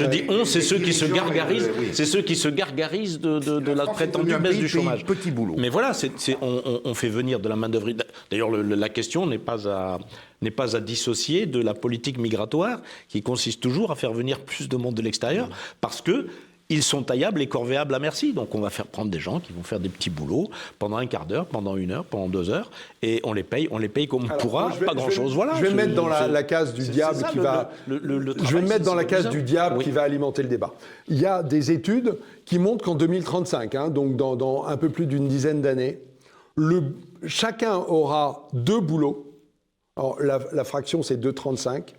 dis on, c'est ceux qui se gargarisent. C'est ceux qui se gargarisent de la prétendue baisse du chômage. Petit boulot. Mais voilà, on fait venir de la main-d'œuvre. D'ailleurs, la question n'est pas à dissocier de la politique migratoire qui consiste toujours à faire venir plus de monde de l'extérieur parce que ils sont taillables et corvéables à merci. Donc on va faire prendre des gens qui vont faire des petits boulots pendant un quart d'heure, pendant 1 heure, pendant 2 heures, et on les paye comme on pourra, pas grand-chose. Voilà. Je vais me mettre dans la case du diable qui va. Je vais me mettre dans la case du diable qui va alimenter le débat. Il y a des études qui montrent qu'en 2035, donc dans un peu plus d'une dizaine d'années, chacun aura 2 boulots. Alors, la fraction, c'est 2,35.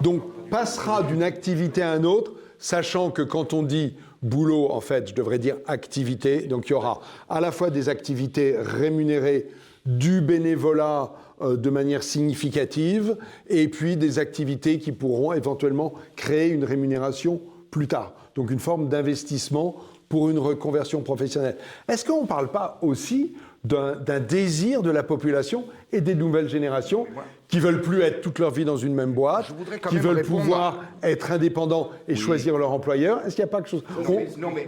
Donc, passera d'une activité à une autre, sachant que quand on dit boulot, en fait, je devrais dire activité. Donc, il y aura à la fois des activités rémunérées, du bénévolat de manière significative, et puis des activités qui pourront éventuellement créer une rémunération plus tard. Donc, une forme d'investissement pour une reconversion professionnelle. Est-ce qu'on ne parle pas aussi d'un désir de la population et des nouvelles générations qui ne veulent plus être toute leur vie dans une même boîte, qui veulent pouvoir être indépendants et choisir leur employeur? Est-ce qu'il n'y a pas quelque chose...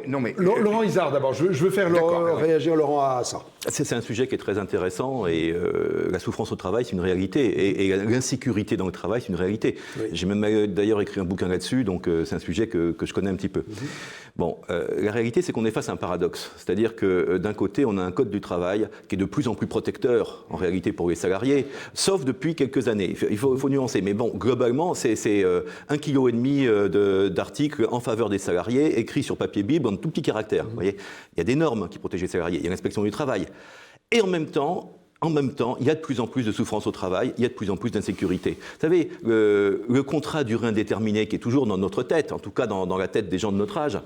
Non, mais Laurent Izard, d'abord. Je veux faire réagir Laurent à ça. C'est un sujet qui est très intéressant et la souffrance au travail, c'est une réalité. Et l'insécurité dans le travail, c'est une réalité. Oui. J'ai même d'ailleurs écrit un bouquin là-dessus, donc c'est un sujet que je connais un petit peu. Bon, la réalité, c'est qu'on est face à un paradoxe. C'est-à-dire que d'un côté, on a un code du travail qui est de plus en plus protecteur, en réalité, pour les salariés, sauf depuis quelques années. Il faut nuancer. Mais bon, globalement, c'est 1,5 kg d'articles en faveur des salariés, écrits sur papier bible, en tout petit caractère. Vous voyez, il y a des normes qui protègent les salariés, il y a l'inspection du travail. Et en même temps, il y a de plus en plus de souffrance au travail, il y a de plus en plus d'insécurité. Vous savez, le contrat à durée indéterminée, qui est toujours dans notre tête, en tout cas dans la tête des gens de notre âge,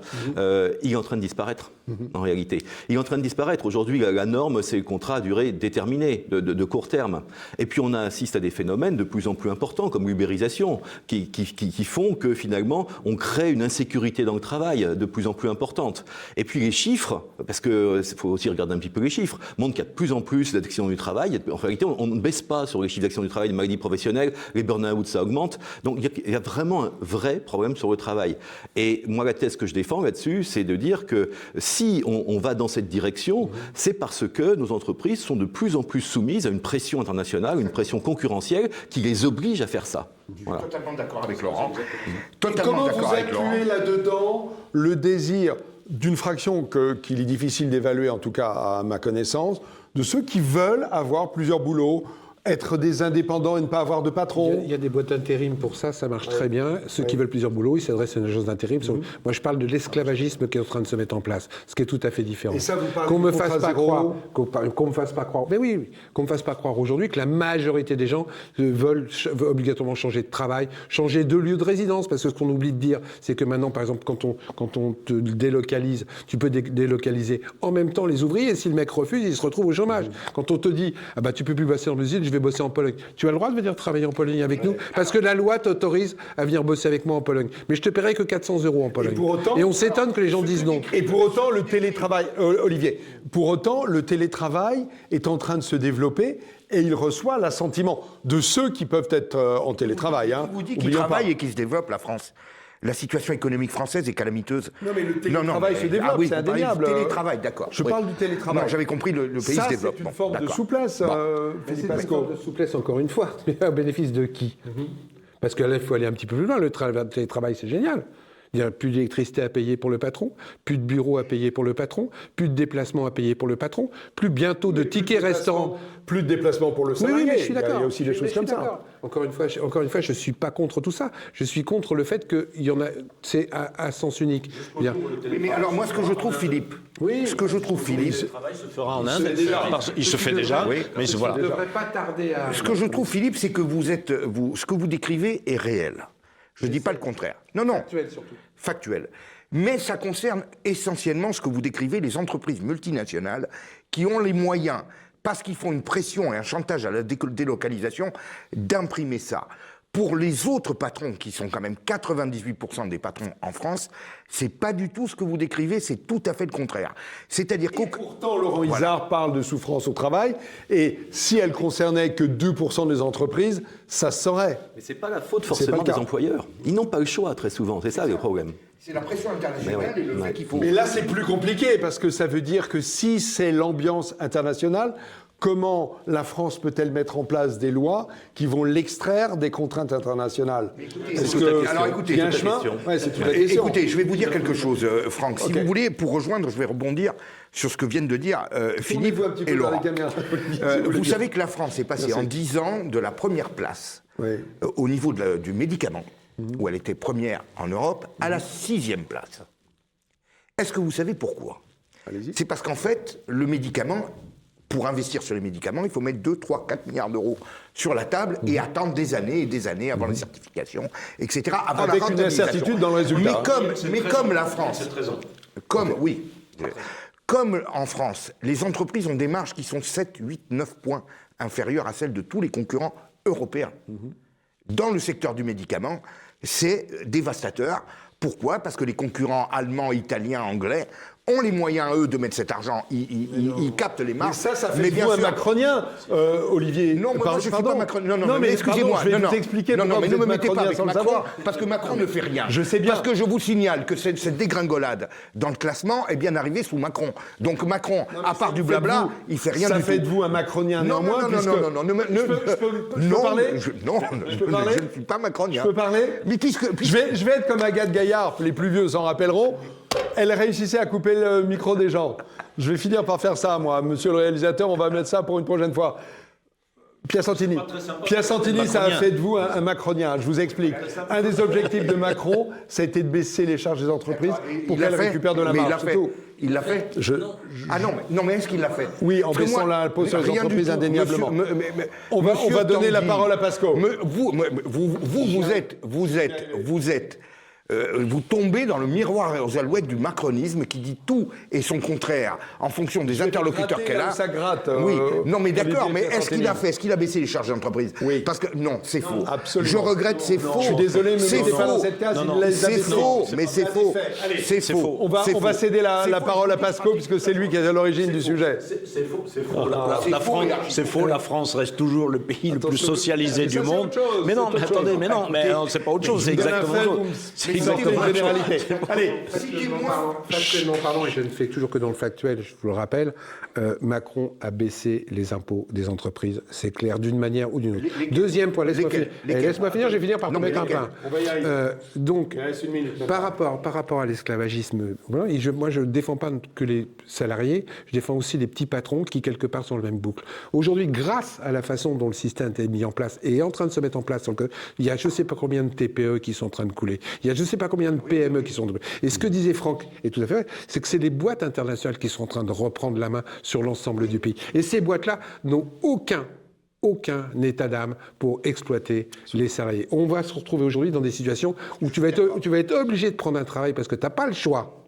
il est en train de disparaître, en réalité. Il est en train de disparaître. Aujourd'hui, la norme, c'est le contrat à durée déterminée, de court terme. Et puis, on assiste à des phénomènes de plus en plus importants, comme l'ubérisation, qui font que, finalement, on crée une insécurité dans le travail de plus en plus importante. Et puis, les chiffres, parce qu'il faut aussi regarder un petit peu les chiffres, montrent qu'il y a de plus en plus d'accidents du travail. En réalité, on ne baisse pas sur les chiffres d'accidents du travail, des maladies professionnelles, les burn-out, ça augmente. Donc, il y a vraiment un vrai problème sur le travail. Et moi, la thèse que je défends là-dessus, c'est de dire que si on va dans cette direction, c'est parce que nos entreprises sont de plus en plus soumises à une pression internationale, une pression concurrentielle qui les oblige à faire ça. Voilà. Je suis totalement d'accord avec Laurent. Comment vous incluez là-dedans le désir d'une fraction qu'il est difficile d'évaluer, en tout cas à ma connaissance, de ceux qui veulent avoir plusieurs boulots, être des indépendants et ne pas avoir de patron? Il y a des boîtes d'intérim pour ça, ça marche très bien. Ceux qui veulent plusieurs boulots, ils s'adressent à une agence d'intérim. Moi, je parle de l'esclavagisme qui est en train de se mettre en place, ce qui est tout à fait différent. Et ça, vous parlez qu'on me fasse pas croire, qu'on me fasse pas croire. Mais oui, qu'on me fasse pas croire aujourd'hui que la majorité des gens veulent obligatoirement changer de travail, changer de lieu de résidence, parce que ce qu'on oublie de dire, c'est que maintenant, par exemple, quand on te délocalise, tu peux délocaliser en même temps les ouvriers. Et si le mec refuse, il se retrouve au chômage. Quand on te dit, ah bah tu peux plus passer dans l'usine, je vais bosser en Pologne. Tu as le droit de venir travailler en Pologne avec nous parce que la loi t'autorise à venir bosser avec moi en Pologne. Mais je te paierai que 400 € en Pologne. Et on s'étonne que les gens disent non. Et pour autant, le télétravail, Olivier, pour autant, le télétravail est en train de se développer et il reçoit l'assentiment de ceux qui peuvent être en télétravail. Qui vous dit qu'ils travaillent et qu'ils se développent, la France? La situation économique française est calamiteuse. Non, mais le télétravail se développe, c'est indéniable. Le télétravail, d'accord. Je parle du télétravail. Non, j'avais compris, le pays se développe. C'est une forme de souplesse, Philippe Pascal. C'est une forme de souplesse, encore une fois. Mais au bénéfice de qui? Parce que là, il faut aller un petit peu plus loin. Le télétravail, c'est génial. Il n'y a plus d'électricité à payer pour le patron, plus de bureaux à payer pour le patron, plus de déplacements à payer pour le patron, plus bientôt de tickets restaurants. Plus de déplacements pour le salarié. Oui, mais je suis d'accord. Il y a aussi des choses comme ça. Encore une fois, je ne suis pas contre tout ça. Je suis contre le fait qu'il y en a, c'est à sens unique. Bien. Mais alors moi, ce que je trouve, Philippe, le travail se fera en Inde. Il se fait déjà. Oui, mais voilà. Je ne devrais pas tarder à... Ce que je trouve, Philippe, c'est que ce que vous décrivez est réel. Je ne dis pas le contraire. Non. Factuel surtout. Factuel. Mais ça concerne essentiellement ce que vous décrivez, les entreprises multinationales qui ont les moyens, parce qu'ils font une pression et un chantage à la délocalisation, d'imprimer ça. Pour les autres patrons, qui sont quand même 98% des patrons en France, c'est pas du tout ce que vous décrivez, c'est tout à fait le contraire. C'est-à-dire que... Pourtant, Laurent Izard parle de souffrance au travail, et si elle concernait que 2% des entreprises, ça se saurait. Mais c'est pas la faute forcément des employeurs. Ils n'ont pas le choix, très souvent, c'est ça le problème. C'est la pression internationale et le fait qu'il faut... Mais là, c'est plus compliqué, parce que ça veut dire que si c'est l'ambiance internationale, comment la France peut-elle mettre en place des lois qui vont l'extraire des contraintes internationales? Écoutez, il y a un chemin. Écoutez, je vais vous dire quelque chose, Franck. Si vous voulez, pour rejoindre, je vais rebondir sur ce que viennent de dire Philippe et Laurent. Vous savez que la France est passée en 10 ans de la première place au niveau du médicament, où elle était première en Europe, à la 6e place. Est-ce que vous savez pourquoi? C'est parce qu'en fait, le médicament pour investir sur les médicaments, il faut mettre 2, 3, 4 milliards d'euros sur la table et attendre des années et des années avant les certifications, etc. Avant Avec la une incertitude dans le résultat. Mais comme la France, comme en France, les entreprises ont des marges qui sont 7, 8, 9 points inférieures à celles de tous les concurrents européens. Dans le secteur du médicament, c'est dévastateur. Pourquoi ? Parce que les concurrents allemands, italiens, anglais ont les moyens, eux, de mettre cet argent. Ils captent les marges. Mais ça fait de vous un macronien, Olivier. Non, moi, je ne suis pas macronien. Non, mais excusez-moi. Je vais vous expliquer pourquoi mais vous ne êtes me mettez pas avec macronien sans le Macron, savoir. parce que Macron ne fait rien. Je sais bien. Parce que je vous signale que cette dégringolade dans le classement est bien arrivée sous Macron. Donc Macron, à part du blabla, il ne fait rien du tout. Ça fait de vous un macronien néanmoins. Non. Je peux parler ? Non, je peux parler ? Je ne suis pas macronien. Je peux parler ? Mais Je vais être comme Agathe Gaillard, les plus vieux s'en rappelleront. Elle réussissait à couper le micro des gens. Je vais finir par faire ça, moi. Monsieur le réalisateur, on va mettre ça pour une prochaine fois. Piacentini. Piacentini, ça a fait de vous un macronien. Je vous explique. Un des objectifs de Macron, ça a été de baisser les charges des entreprises pour qu'elles récupèrent de la marge. Il l'a fait. Ah non, mais est-ce qu'il l'a fait? Oui, en baissant l'impôt sur les entreprises indéniablement. On va donner la parole à Pasco. Vous tombez dans le miroir aux alouettes du macronisme qui dit tout et son contraire en fonction des interlocuteurs qu'elle a. Ça gratte. Oui, non mais d'accord, mais est-ce qu'il a fait? Est-ce qu'il a baissé les charges d'entreprise? Oui. Parce que non, c'est faux. Absolument. Je regrette, c'est faux. Je suis désolé, mais c'est mettez pas dans faux. cette case. C'est faux, mais c'est faux. C'est faux. On va céder la parole à Pasco puisque c'est lui qui est à l'origine du sujet. C'est faux. C'est faux. La France reste toujours le pays le plus socialisé du monde. Mais non, mais attendez, mais non, c'est pas autre chose. C'est exactement autre chose. Exactement une généralité. Allez, Pardon, et je ne fais toujours que dans le factuel, je vous le rappelle, Macron a baissé les impôts des entreprises, c'est clair, d'une manière ou d'une autre. Deuxième point, laisse-moi finir, je vais finir par te mettre un pain. Donc, par rapport à l'esclavagisme, moi je ne défends pas que les salariés, je défends aussi les petits patrons qui quelque part sont dans la même boucle. Aujourd'hui, grâce à la façon dont le système est mis en place et est en train de se mettre en place, il y a je ne sais pas combien de TPE qui sont en train de couler, il y a je ne sais pas combien de PME qui sont... Et ce que disait Franck, et tout à fait vrai, c'est que c'est les boîtes internationales qui sont en train de reprendre la main sur l'ensemble du pays. Et ces boîtes-là n'ont aucun état d'âme pour exploiter les salariés. On va se retrouver aujourd'hui dans des situations où tu vas être obligé de prendre un travail parce que tu n'as pas le choix.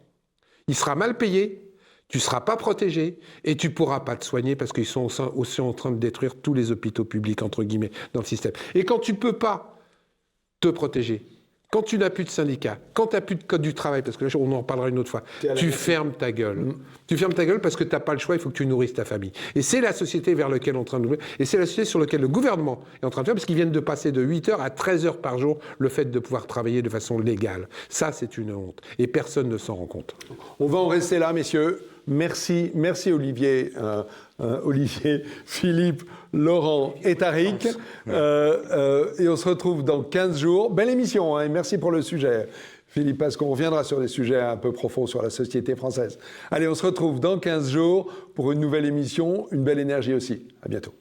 Il sera mal payé, tu ne seras pas protégé et tu ne pourras pas te soigner parce qu'ils sont aussi en train de détruire tous les hôpitaux publics, entre guillemets, dans le système. Et quand tu ne peux pas te protéger, quand tu n'as plus de syndicat, quand tu n'as plus de code du travail, parce que là, on en parlera une autre fois, tu fermes ta gueule. Tu fermes ta gueule parce que tu n'as pas le choix, il faut que tu nourrisses ta famille. Et c'est la société vers laquelle on est en train de nous... Et c'est la société sur laquelle le gouvernement est en train de faire, parce qu'ils viennent de passer de 8 heures à 13 heures par jour le fait de pouvoir travailler de façon légale. Ça, c'est une honte. Et personne ne s'en rend compte. On va en rester là, messieurs. Merci Olivier, Philippe, Laurent et Tariq. Et on se retrouve dans 15 jours. Belle émission, et merci pour le sujet, Philippe, parce qu'on reviendra sur des sujets un peu profonds sur la société française. Allez, on se retrouve dans 15 jours pour une nouvelle émission, une belle énergie aussi. À bientôt.